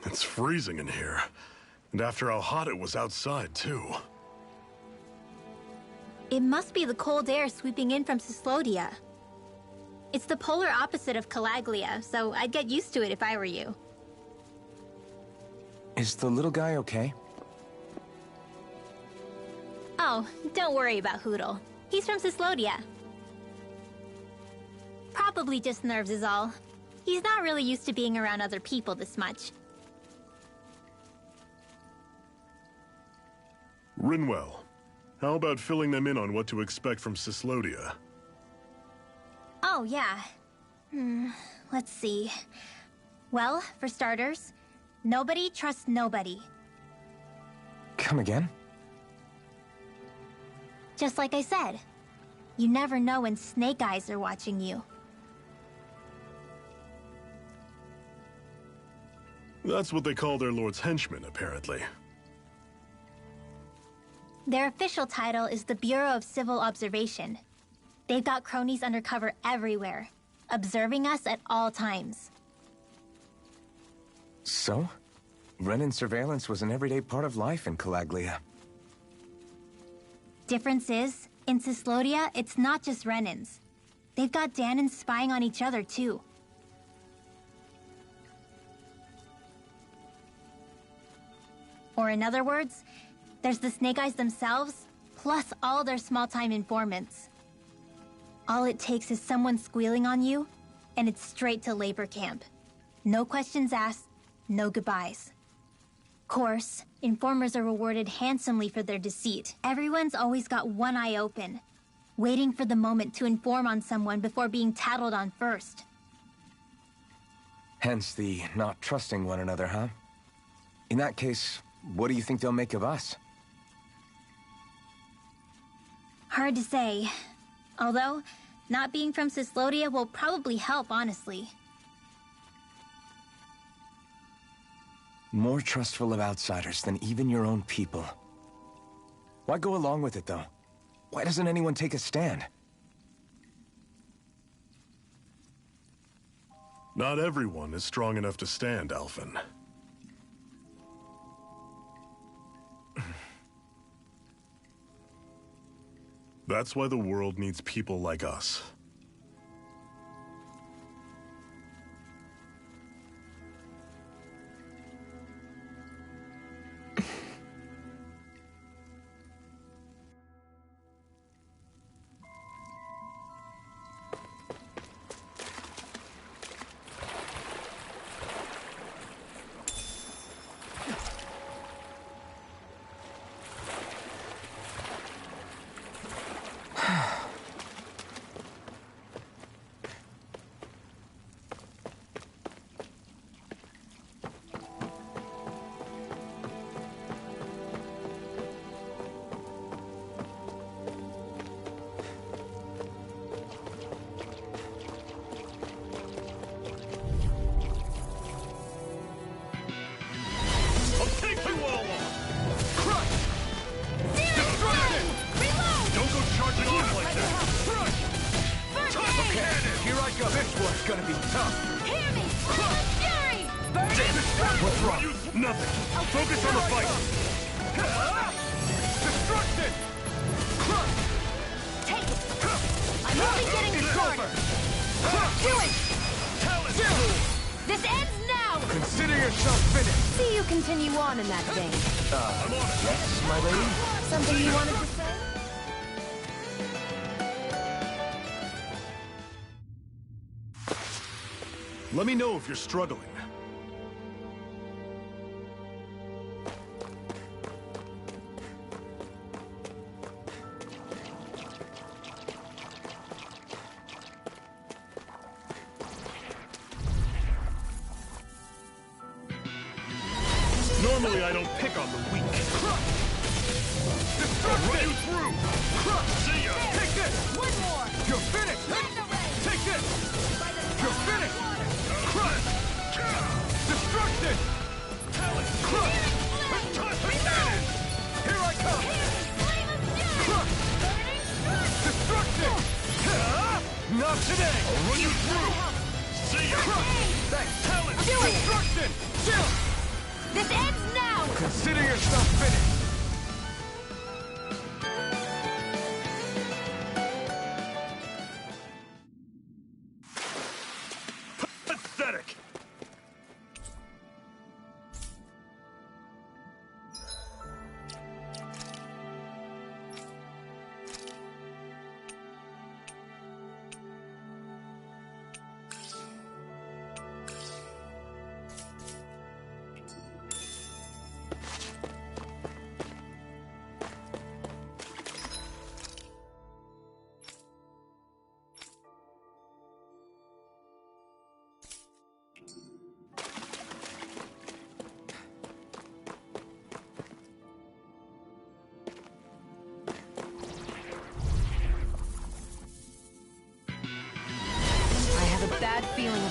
It's freezing in here. And after how hot it was outside, too. It must be the cold air sweeping in from Cyslodia. It's the polar opposite of Calaglia, so I'd get used to it if I were you. Is the little guy okay? Oh, don't worry about Hootle. He's from Cyslodia. Probably just nerves is all. He's not really used to being around other people this much. Rinwell, how about filling them in on what to expect from Cyslodia? Oh, yeah. Let's see. Well, for starters, nobody trusts nobody. Come again? Just like I said, you never know when Snake Eyes are watching you. That's what they call their lord's henchmen, apparently. Their official title is the Bureau of Civil Observation. They've got cronies undercover everywhere, observing us at all times. So? Renan surveillance was an everyday part of life in Calaglia. Difference is, in Cyslodia, it's not just Renans. They've got Danans spying on each other, too. Or in other words, there's the Snake Eyes themselves, plus all their small-time informants. All it takes is someone squealing on you, and it's straight to labor camp. No questions asked, no goodbyes. Course, informers are rewarded handsomely for their deceit. Everyone's always got one eye open, waiting for the moment to inform on someone before being tattled on first. Hence the not trusting one another, huh? In that case, what do you think they'll make of us? Hard to say. Although, not being from Cyslodia will probably help, honestly. More trustful of outsiders than even your own people. Why go along with it, though? Why doesn't anyone take a stand? Not everyone is strong enough to stand, Alphen. That's why the world needs people like us. Let me know if you're struggling. Normally I don't pick on the weak. I'll run you through! See ya! Take this! One more! You're finished! Take this! You're finished! Destruction! Talent! Here I come! Destruction! Not today! I'll run you through! See ya! Thanks! Talent! Destruction! This ends now! Consider yourself finished! Pathetic!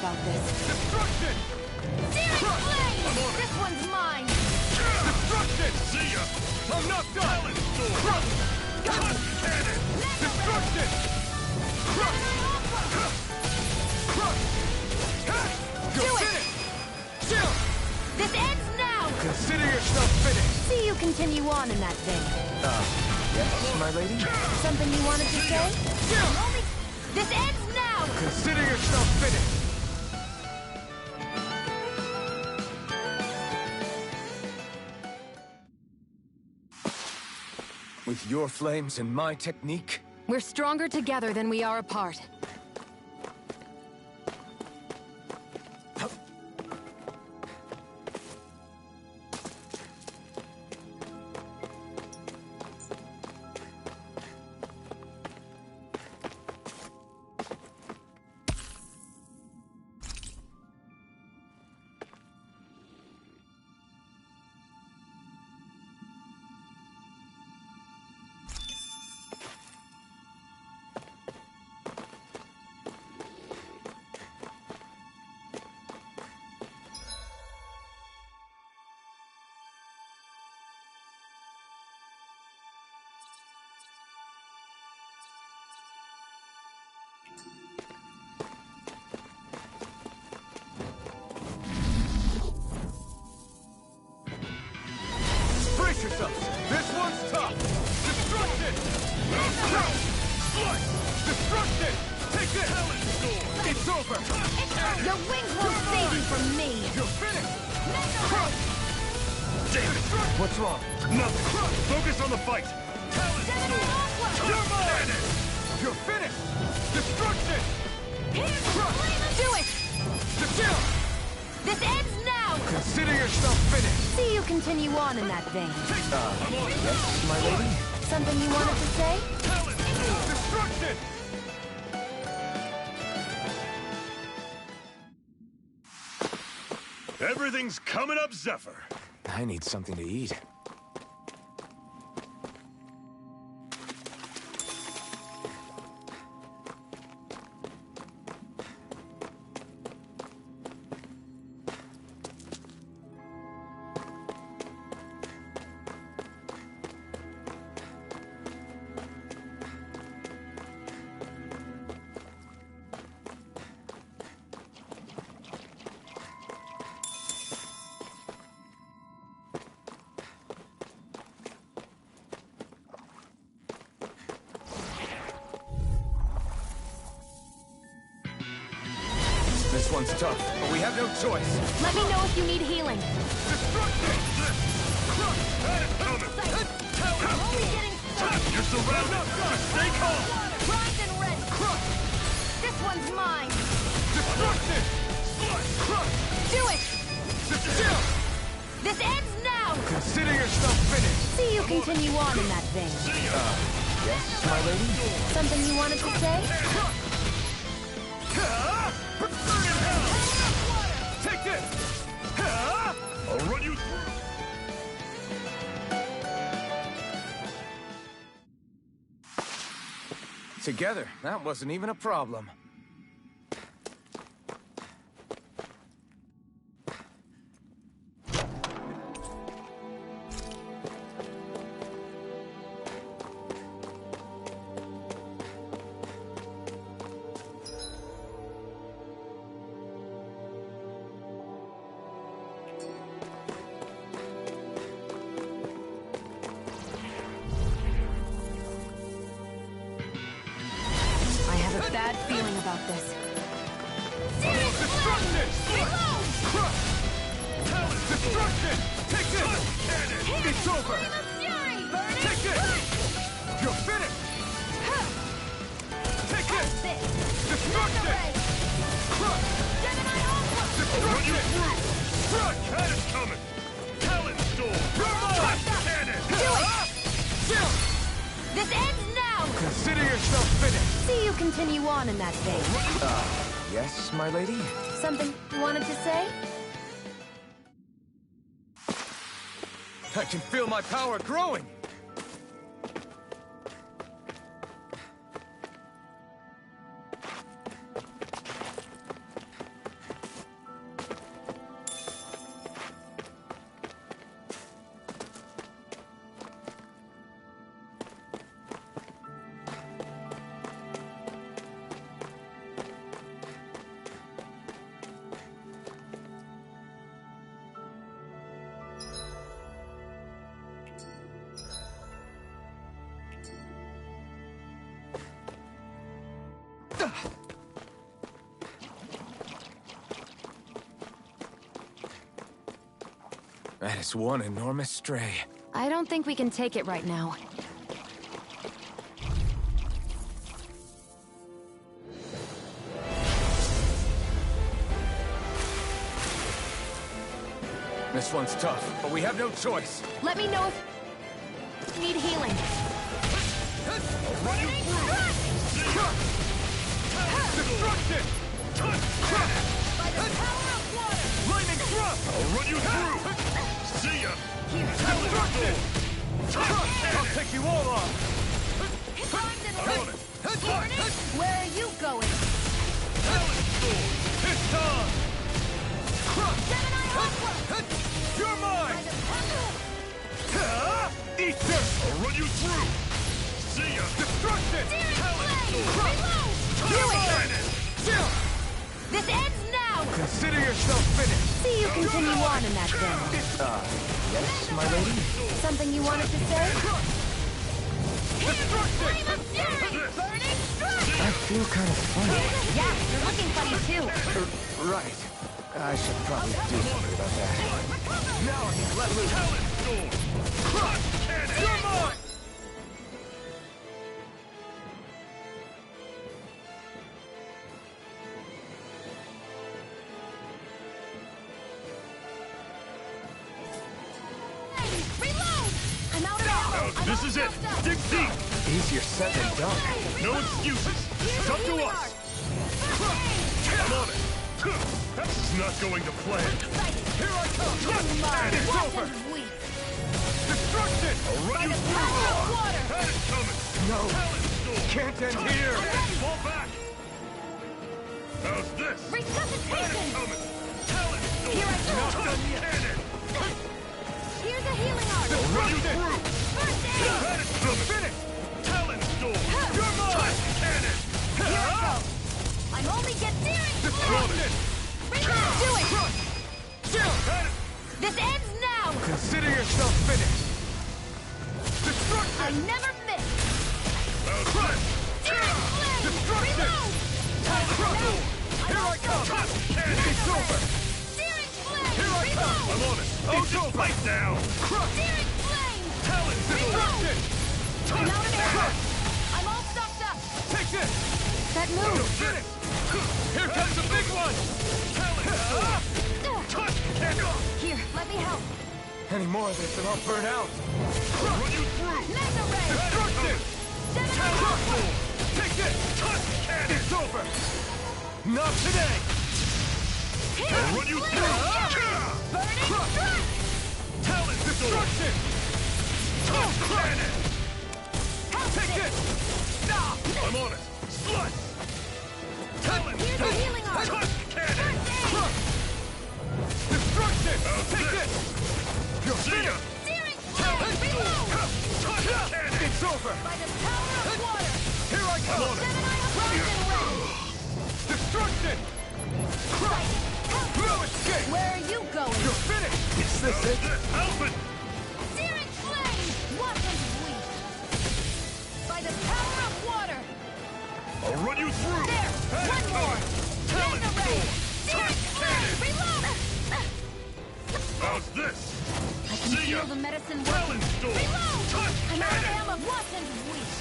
about this. Destruction! Searing Flame! This one's mine! Destruction! See ya! I'm not done! Talon Sword! Gun Cannon! Destruction! Do it! Chill! This ends now! Consider yourself finished. See you continue on in that vein. Yes, my lady? Something you wanted to say? This ends now! Consider yourself finished. With your flames and my technique? We're stronger together than we are apart. Brace yourselves! This one's tough! Destruction! Slice! Destruction! Take this! Talon Sword! It's over! Your wings won't save you from me! You're finished! Damn it! What's wrong? Nothing! Focus on the fight! Talon Sword! You're mine! You're finished! Destruction! Do it! Chill! This ends now! Consider yourself finished! See you continue on in that vein. Yes, my lady? Something you wanted to say? Talon Sword! Destruction! Everything's coming up, Zephyr! I need something to eat. This one's tough, but we have no choice. Let me know if you need healing. Destruction! That is coming! You're surrounded! Just stay calm! Grind and rend! This one's mine! Destruction! Do it! Chill! This ends now! Consider yourself finished! See you continue on in that vein. Yes, my lady? Something you wanted to say? Burn in hell! Take this! I'll run you through! Together, that wasn't even a problem. Bad feeling about this. Destruction! Crush! Talon Destruction! Take this! Cannon! It's over! Take this! You're finished! Take this! Destruction! Crush! I'll run you through! Crush! Cannon's coming! Talon Sword! Cannon! Do it! Chill! This ends now! Consider yourself finished! See you continue on in that vein. Yes, my lady? Something you wanted to say? I can feel my power growing! That is one enormous stray. I don't think we can take it right now. This one's tough, but we have no choice. Let me know if you need healing. Destruction! By the power of water! Lightning thrust! I'll run you through! See ya! Destruction! I'll take you all on! Where are you going? Talent Storm! It's time! Gemini Aqua! You're mine! Eat this! I'll run you through! See ya! Destruction! Talent Storm! This ends now! Consider yourself finished. See you continue on in that vein. Yes, my lady? Something you wanted to say? Flame of Fury! Burning strike! I feel kind of funny. Yeah, you're looking funny too. Right. I should probably do something about that. Now I can let loose. Talent Storm! Crush Cannon! You're mine! Reload! I'm out of ammo! This is it! Dig deep! Easier said than done. No excuses! It's up to us! I'm on it! This is not going to plan! Here I come! And it's over! Destruction! I'll run you through! And it's coming! No, Talent Storm! can't end here. Fall back! How's this? And Resuscitation! it's coming! Talent Storm! Here I go. Not done yet! Cannon! Here's a healing art! I'll run you through! First aid! And it's coming! Finish! Talent Storm! You're mine! Cannon! Here I go! I'm only get searing Destruction! Reload! Do it! And This ends now! Consider yourself finished. destruction! I never miss! How's this? Searing flame! Destruction! Reload! Here I come! Cannon! It's over. Searing flame! Here I come! Reload! I'm on it! It's just fight down! Searing flame! Talent destruction! I'm out of ammo! I'm all stocked up! Take this! That move! Finish! Here comes the big one! Talent! Touch! Cannon! Here, let me help! Any more of this and I'll burn out. I'll run you through! Mega ray! Destruction! Gemini Aqua! Take this! Touch! Cannon! It's over. Not today. I'll run you through! Burning strike! Talent destruction! Touch! Cannon! Take this! Stop! I'm on it! Slut! Talent! Here's a healing art! Touch! Cannon! First Destruction! Take this! See ya! Searing flame! Reload! Touch! Cannon! It's over. By the power of water! Here I come! I'm on it! Gemini Frozen Ray! Destruction! No escape! Where are you going? You're finished! Is this it? Alpha! Searing flame! Welcome, weak! By the power of water! I'll run you through! There! One more! Talent Mega ray! Storm! Searing flame! Reload! How's this? I can See ya! feel the medicine Talent working! Storm! Reload! Touch! I'm out of Cannon! ammo! Wasn't weak!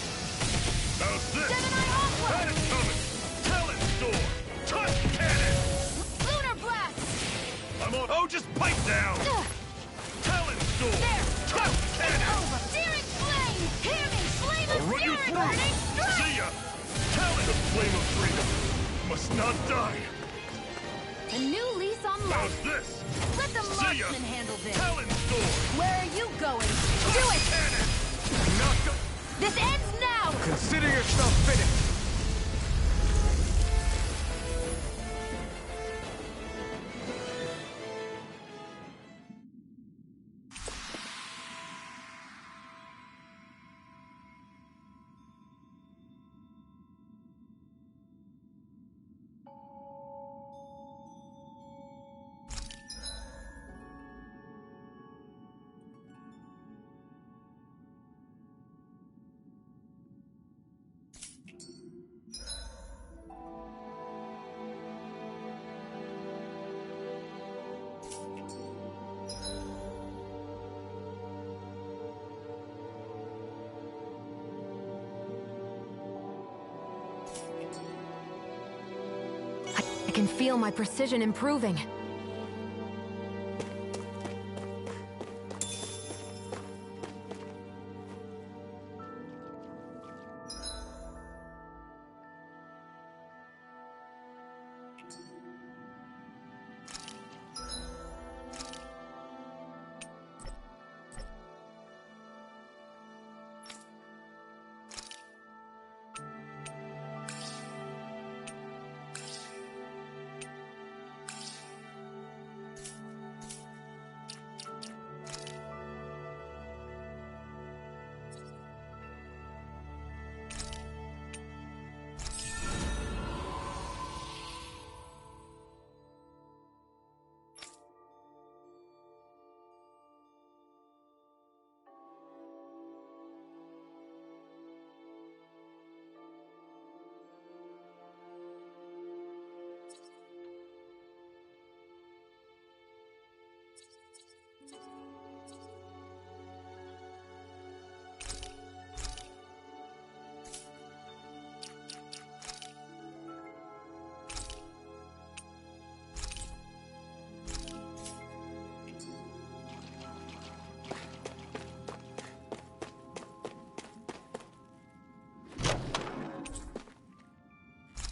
How's this? Gemini Aqua! And it's coming! Talent Storm! Touch! Cannon! Lunar Blast! I'm on. Oh, just pipe down! Talent Storm! There! Touch! Cannon! Over! Searing flame! Hear me! Flame I'll of run you fury! through! Burning strike! See ya! Talent of Flame of Freedom! Must not die! A new lease on How's life! this? Let the See ya! marksman handle this! Talent Storm! Where are you going? Do it! Cannon! Not go- This ends now! Consider yourself finished. can feel my precision improving.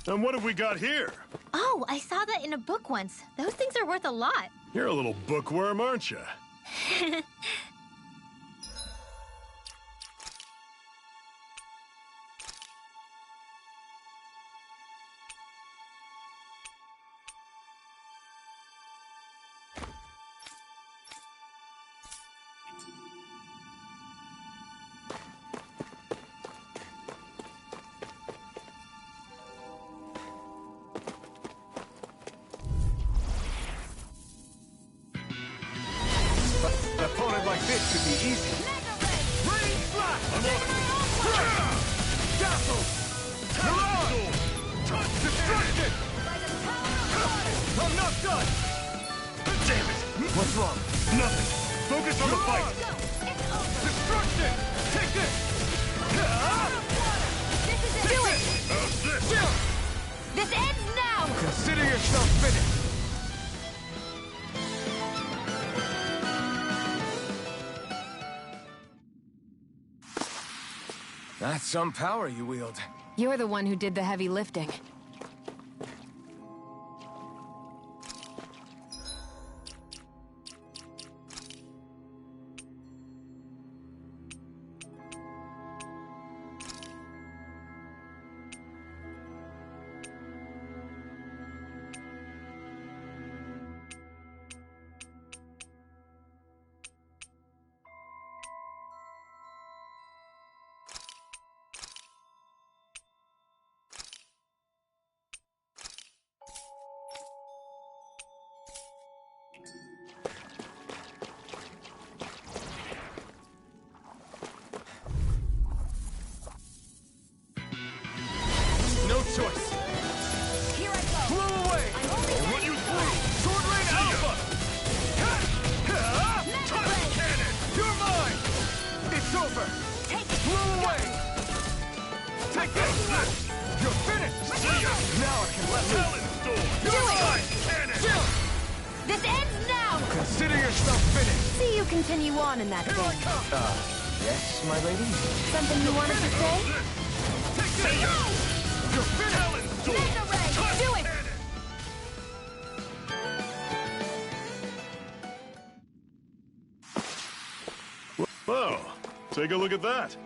And what have we got here? Oh, I saw that in a book once. Those things are worth a lot. You're a little bookworm, aren't you? An opponent like this should be easy. Rain Blast! I'm on it! Dazzle! Mirage! Touch Destruction! I'm not done! Damn it! What's wrong? Nothing! Focus on the fight! Destruction! Take this! This is it! Do it! How's this? This ends now! Consider yourself finished! That's some power you wield. You're the one who did the heavy lifting. No choice. Here I go! Blow away! I'll run you through! Sword Rain Alpha! Touch Cannon! You're mine! It's over! Take it! Blow away! Take How's this! this? You're finished! See ya! Now I can let loose! Talon Storm! You're mine! Cannon! This ends now! Consider yourself finished! See you continue on in that Here I vein. come! Yes, my lady? Something you wanted to say? Take this! You're finished! Talon Storm! Mega Ray! Touch Do it! Cannon! Well, take a look at that.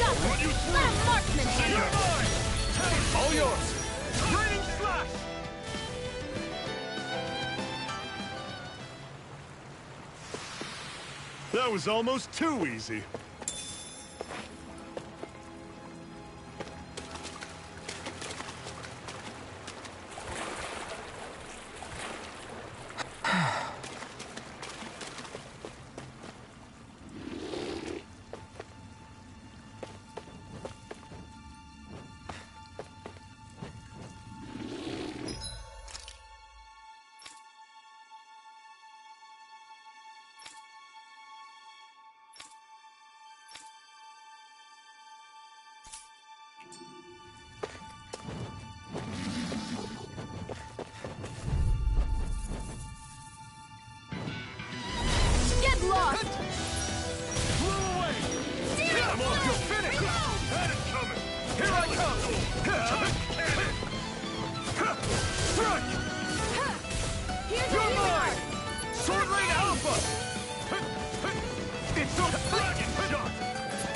I'll run you through! Let a marksman See handle ya! it. All yours! Raining slash! That was almost too easy. Get lost! Flew away! Steer I'm on your finish! Reload! Had it coming! Here I come! Cannon! Strike! Here's You're what you mine! got. Sword Rain Alpha! It's a dragon shot!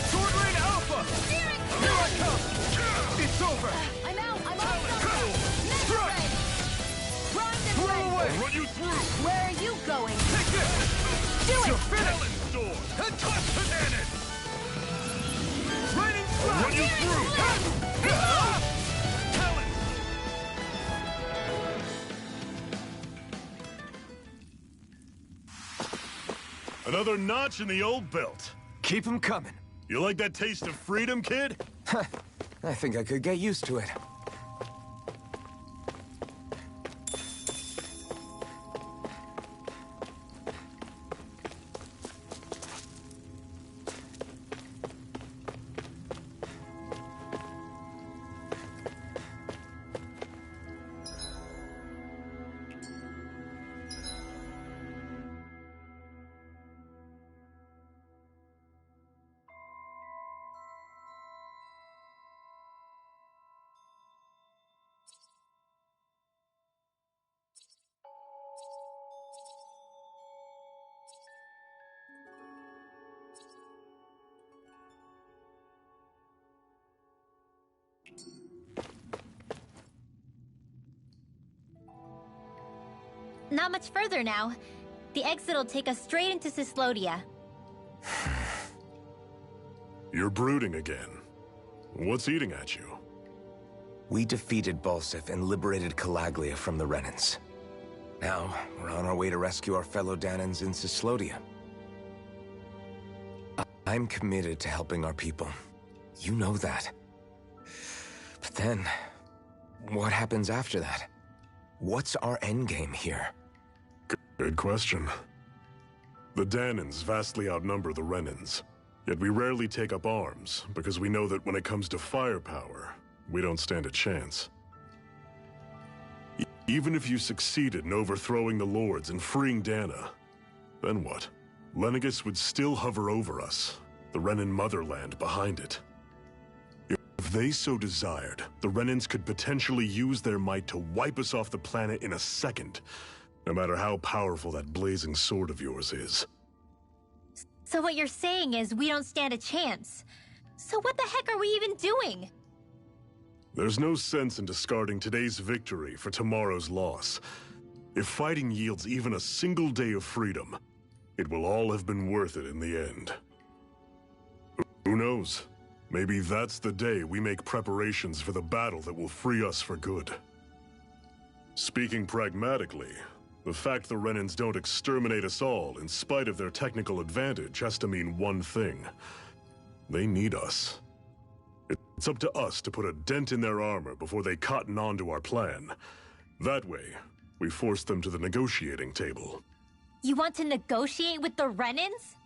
Sword Rain Alpha! Steering Here I come! It's over! I'm out! I'm out! Next Strike! red! Primed and Flew ready! away! Run you through! Where are you going? Take this! Do it! Your finish! Sword! And touch the cannon! Raining slash! Run you through! Talon! Another notch in the old belt. Keep them coming. You like that taste of freedom, kid? I think I could get used to it. Not much further now. The exit'll take us straight into Cyslodia. You're brooding again. What's eating at you? We defeated Balsef and liberated Calaglia from the Renans. Now, we're on our way to rescue our fellow Dahnans in Cyslodia. I'm committed to helping our people. You know that. But then, what happens after that? What's our endgame here? Good question. The Dahnans vastly outnumber the Renans. Yet we rarely take up arms, because we know that when it comes to firepower, we don't stand a chance. Even if you succeeded in overthrowing the Lords and freeing Dahna, then what? Lenegis would still hover over us, the Renan motherland behind it. If they so desired, the Renans could potentially use their might to wipe us off the planet in a second, no matter how powerful that blazing sword of yours is. So what you're saying is we don't stand a chance. So what the heck are we even doing? There's no sense in discarding today's victory for tomorrow's loss. If fighting yields even a single day of freedom, it will all have been worth it in the end. Who knows? Maybe that's the day we make preparations for the battle that will free us for good. Speaking pragmatically, the fact the Renans don't exterminate us all in spite of their technical advantage has to mean one thing. They need us. It's up to us to put a dent in their armor before they cotton on to our plan. That way, we force them to the negotiating table. You want to negotiate with the Renans?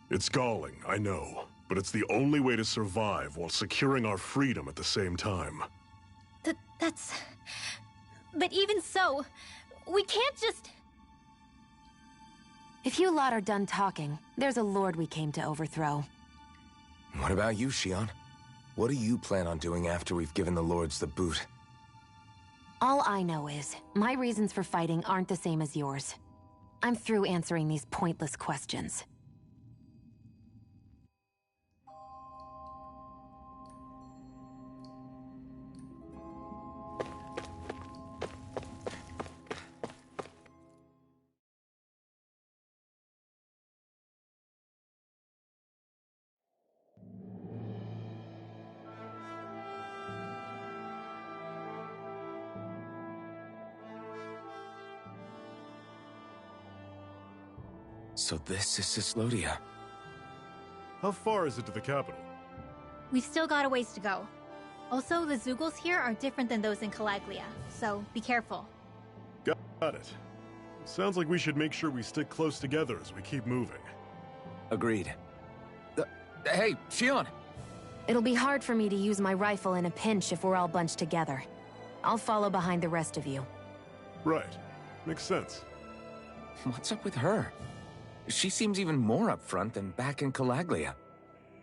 It's galling, I know, but it's the only way to survive while securing our freedom at the same time. That's... But even so, we can't just... If you lot are done talking, there's a lord we came to overthrow. What about you, Shionne? What do you plan on doing after we've given the Lords the boot? All I know is, my reasons for fighting aren't the same as yours. I'm through answering these pointless questions. So this is Cyslodia. How far is it to the capital? We've still got a ways to go. Also, the Zeugles here are different than those in Calaglia, so be careful. Got it. Sounds like we should make sure we stick close together as we keep moving. Agreed. Hey, Shionne! It'll be hard for me to use my rifle in a pinch if we're all bunched together. I'll follow behind the rest of you. Right. Makes sense. What's up with her? She seems even more upfront than back in Calaglia.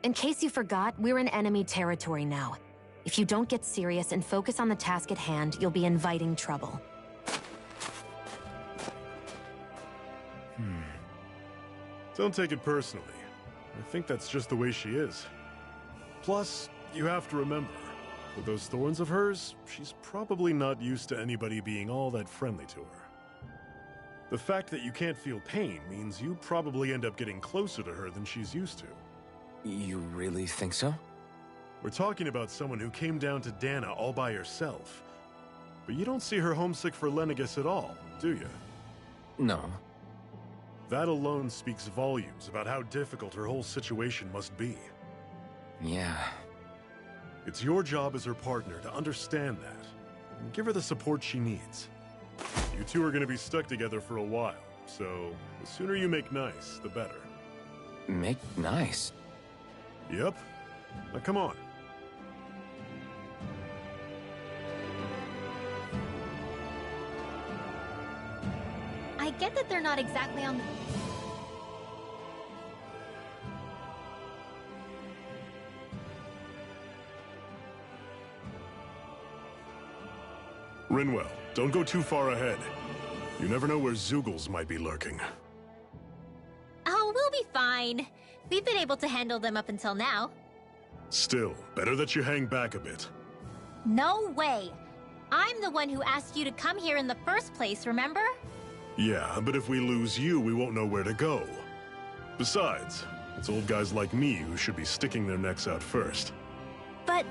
In case you forgot, we're in enemy territory now. If you don't get serious and focus on the task at hand, you'll be inviting trouble. Don't take it personally. I think that's just the way she is. Plus, you have to remember, with those thorns of hers, she's probably not used to anybody being all that friendly to her. The fact that you can't feel pain means you probably end up getting closer to her than she's used to. You really think so? We're talking about someone who came down to Dahna all by herself. But you don't see her homesick for Lenegis at all, do you? No. That alone speaks volumes about how difficult her whole situation must be. Yeah. It's your job as her partner to understand that, and give her the support she needs. You two are going to be stuck together for a while, so the sooner you make nice, the better. Make nice? Yep. Now come on. I get that they're not exactly on the... Rinwell, don't go too far ahead. You never know where Zeugles might be lurking. Oh, we'll be fine. We've been able to handle them up until now. Still, better that you hang back a bit. No way! I'm the one who asked you to come here in the first place, remember? Yeah, but if we lose you, we won't know where to go. Besides, it's old guys like me who should be sticking their necks out first. But...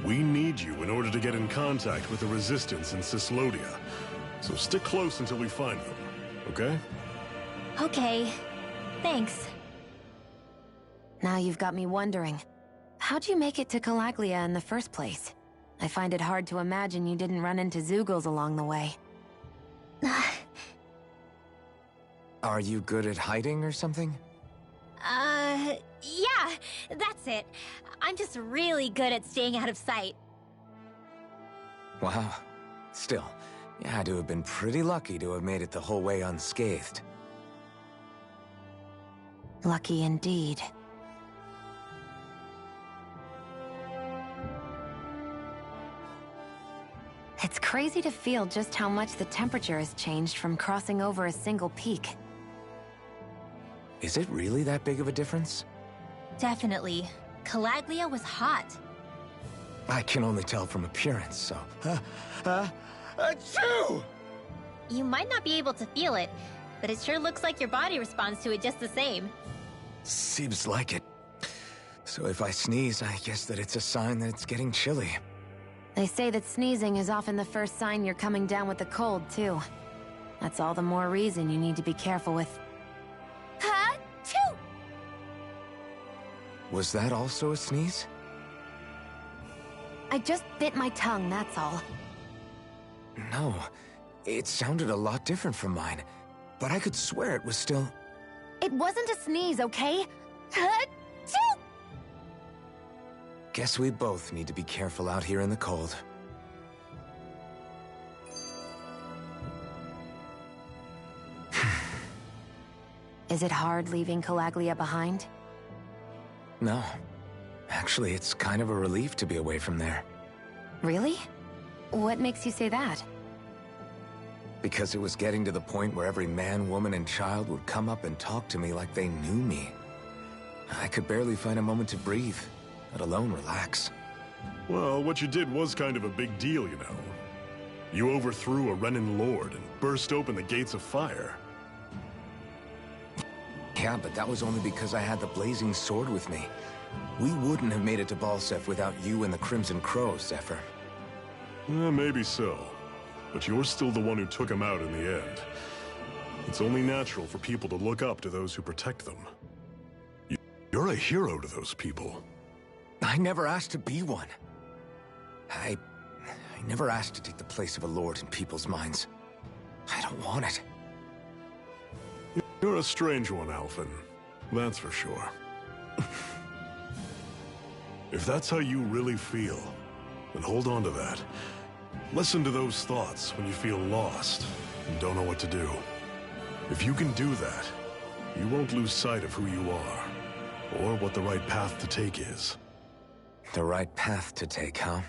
We need you in order to get in contact with the Resistance in Cyslodia. So stick close until we find them, okay? Okay. Thanks. Now you've got me wondering. How'd you make it to Calaglia in the first place? I find it hard to imagine you didn't run into Zeugles along the way. Are you good at hiding or something? Yeah, that's it. I'm just really good at staying out of sight. Wow. Still, you had to have been pretty lucky to have made it the whole way unscathed. Lucky indeed. It's crazy to feel just how much the temperature has changed from crossing over a single peak. Is it really that big of a difference? Definitely. Calaglia was hot. I can only tell from appearance, so... Achoo! You might not be able to feel it, but it sure looks like your body responds to it just the same. Seems like it. So if I sneeze, I guess that it's a sign that it's getting chilly. They say that sneezing is often the first sign you're coming down with the cold, too. That's all the more reason you need to be careful with... Ha-choo! Was that also a sneeze? I just bit my tongue, that's all. No, it sounded a lot different from mine, but I could swear it was still... It wasn't a sneeze, okay? Ha-choo! Guess we both need to be careful out here in the cold. Is it hard leaving Calaglia behind? No. Actually, it's kind of a relief to be away from there. Really? What makes you say that? Because it was getting to the point where every man, woman, and child would come up and talk to me like they knew me. I could barely find a moment to breathe, let alone relax. Well, what you did was kind of a big deal, you know. You overthrew a Renan lord and burst open the gates of fire. Yeah, but that was only because I had the blazing sword with me. We wouldn't have made it to Balseph without you and the Crimson Crows, Zephyr. Maybe so. But you're still the one who took him out in the end. It's only natural for people to look up to those who protect them. You're a hero to those people. I never asked to be one. I never asked to take the place of a lord in people's minds. I don't want it. You're a strange one, Alphen. That's for sure. If that's how you really feel, then hold on to that. Listen to those thoughts when you feel lost and don't know what to do. If you can do that, you won't lose sight of who you are, or what the right path to take is. The right path to take, huh?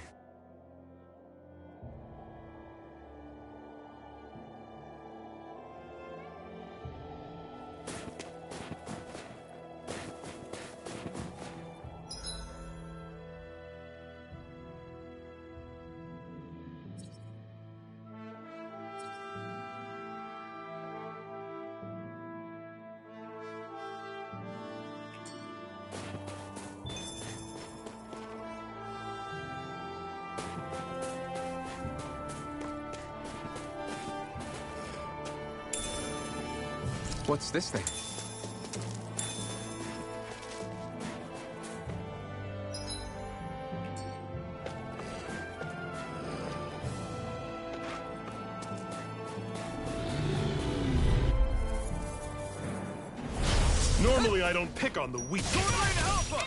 What's this thing? Normally I don't pick on the weak. Swordline Alpha!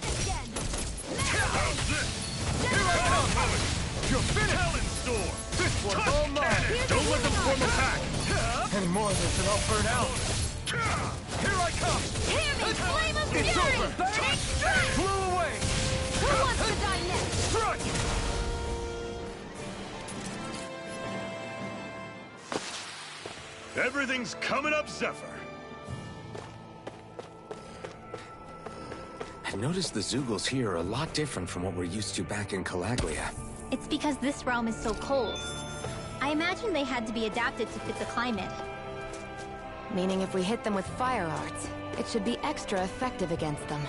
How's this? Here I come! You're finished! Talon Storm! This one's all mine! Don't let them form attack! Any more of this and I'll burn out. Here I come! Hear me, flame of It's fury! over! Flew away! Who wants to die next? Strike! Everything's coming up, Zephyr! I've noticed the Zeugles here are a lot different from what we're used to back in Calaglia. It's because this realm is so cold. I imagine they had to be adapted to fit the climate. Meaning if we hit them with fire arts, it should be extra effective against them.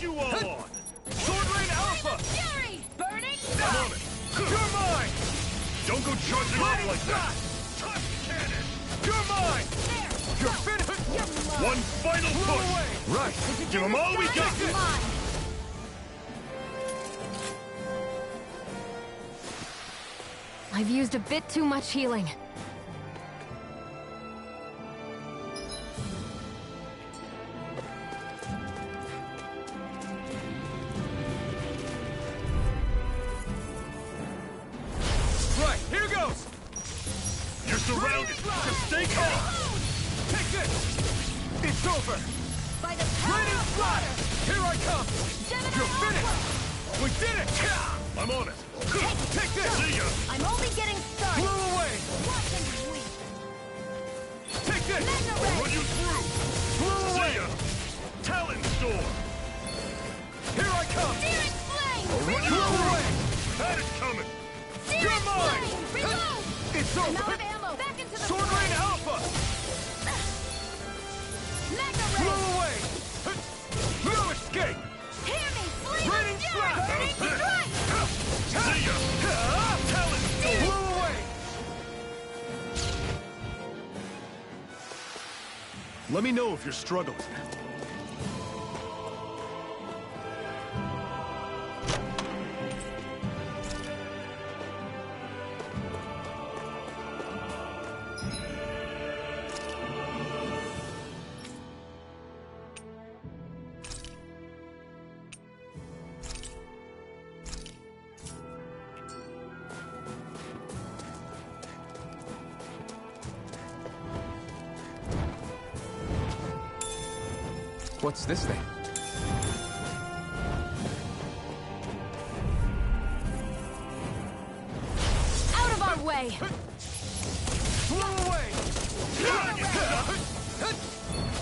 You all on! Sword Rain Alpha! Fury! Burning I'm on it! You're mine! Don't go charging off like that! Touch cannon! You're mine! There! You're finished! One final push! Right! Give them all we got! I've used a bit too much healing. Surrounded! Just stay calm! Take this! It's over! By the power of water! Here I come! You're finished! We did it! I'm on it! Take this! See ya! I'm only getting started! Blow away! Watch and bleed! Take this! I'll run you through! Blow away! See ya! Talon Storm! Here I come! Searing flame! I'll run you through! Had it coming! Searing You're mine! flame! Reload! It's I'm out over! of ammo! Back into the Sword Rain Alpha! Magna Ray! Blow away! No escape! Hear me! Flame Raining of fury! slap! Burning strike! See ya! Talon Storm! Blow away! Let me know if you're struggling. What's this thing? way! Blow away!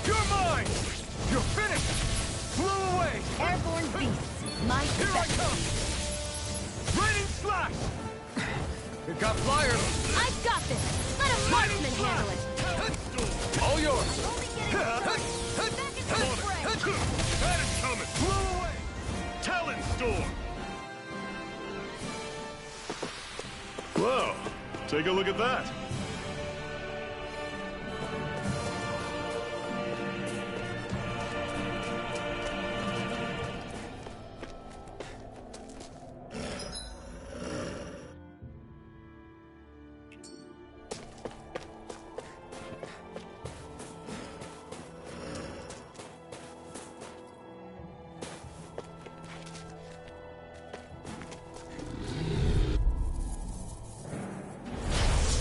You're mine! You're finished! Blow away! Airborne beasts, my Here I come! Raining slash! It got flyers! I've got this! Let a marksman handle it! All yours! That is coming! Blow away! Talon Storm! Whoa! Take a look at that!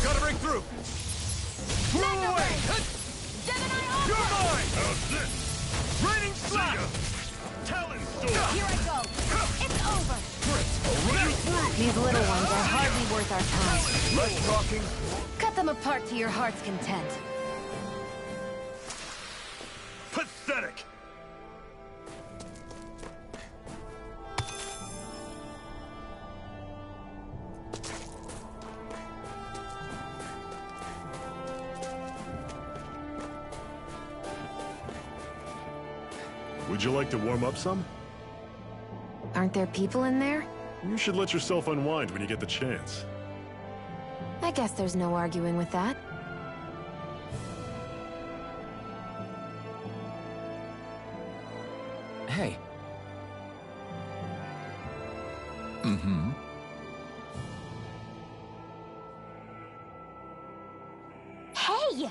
Gotta break through! Blow away! You're mine! How's this? Raining slash! Talon Storm! Here I go! It's over! I'll run you through! These little ones are hardly worth our time. Less talking, Cut them apart to your heart's content. Pathetic! Would you like to warm up some? Aren't there people in there? You should let yourself unwind when you get the chance. I guess there's no arguing with that. Hey. Hey!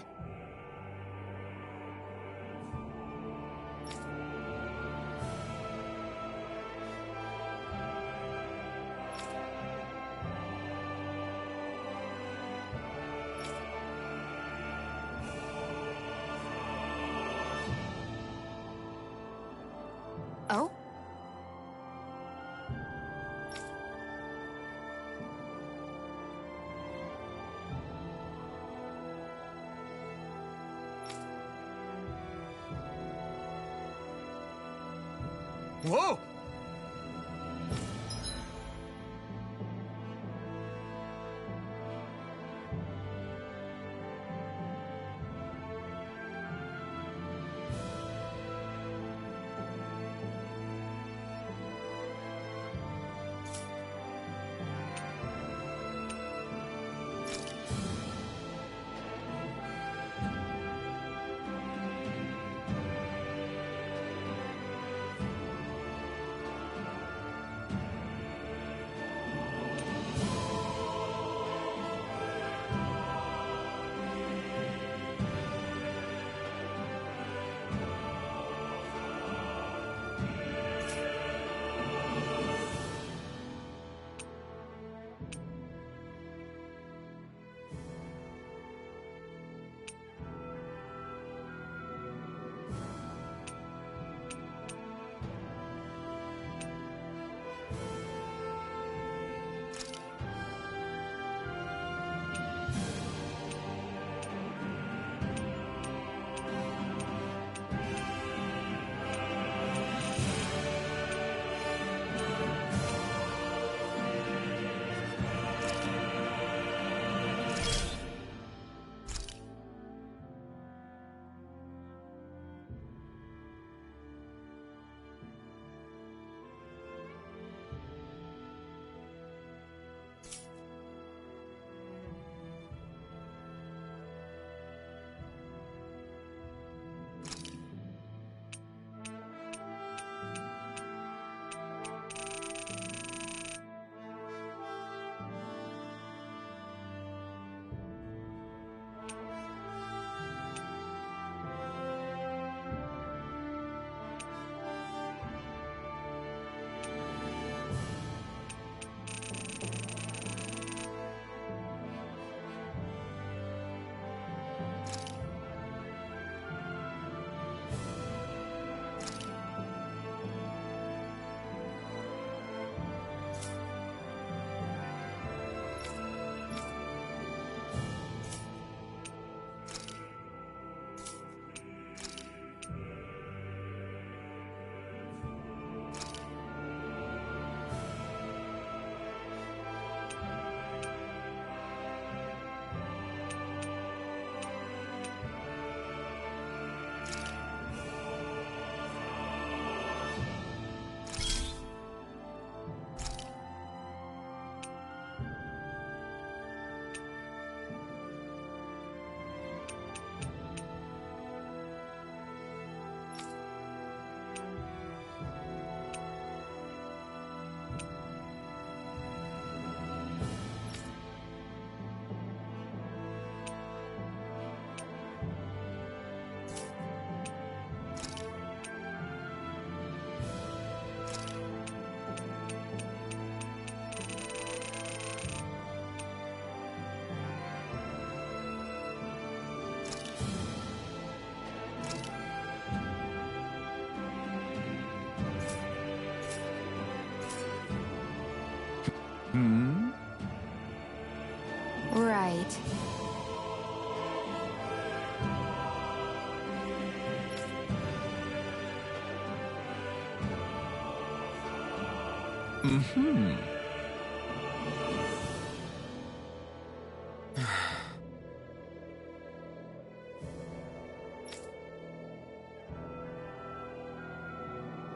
Oh? whoa! Hmm? Right. Mm-hmm.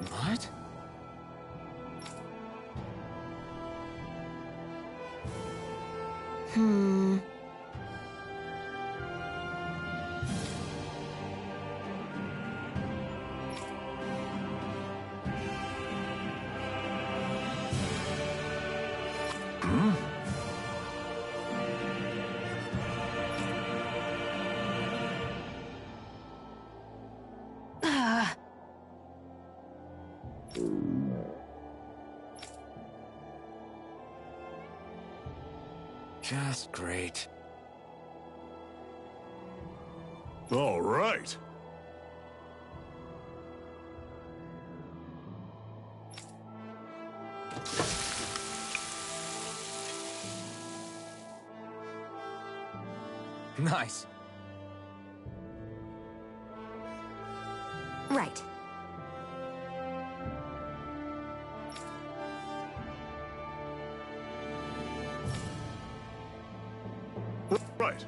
What? Hmm. Just great. All right. Nice. Right. Right.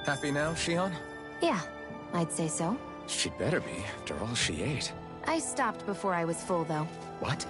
Happy now, Shion? Yeah, I'd say so. She'd better be, after all she ate. I stopped before I was full, though. What?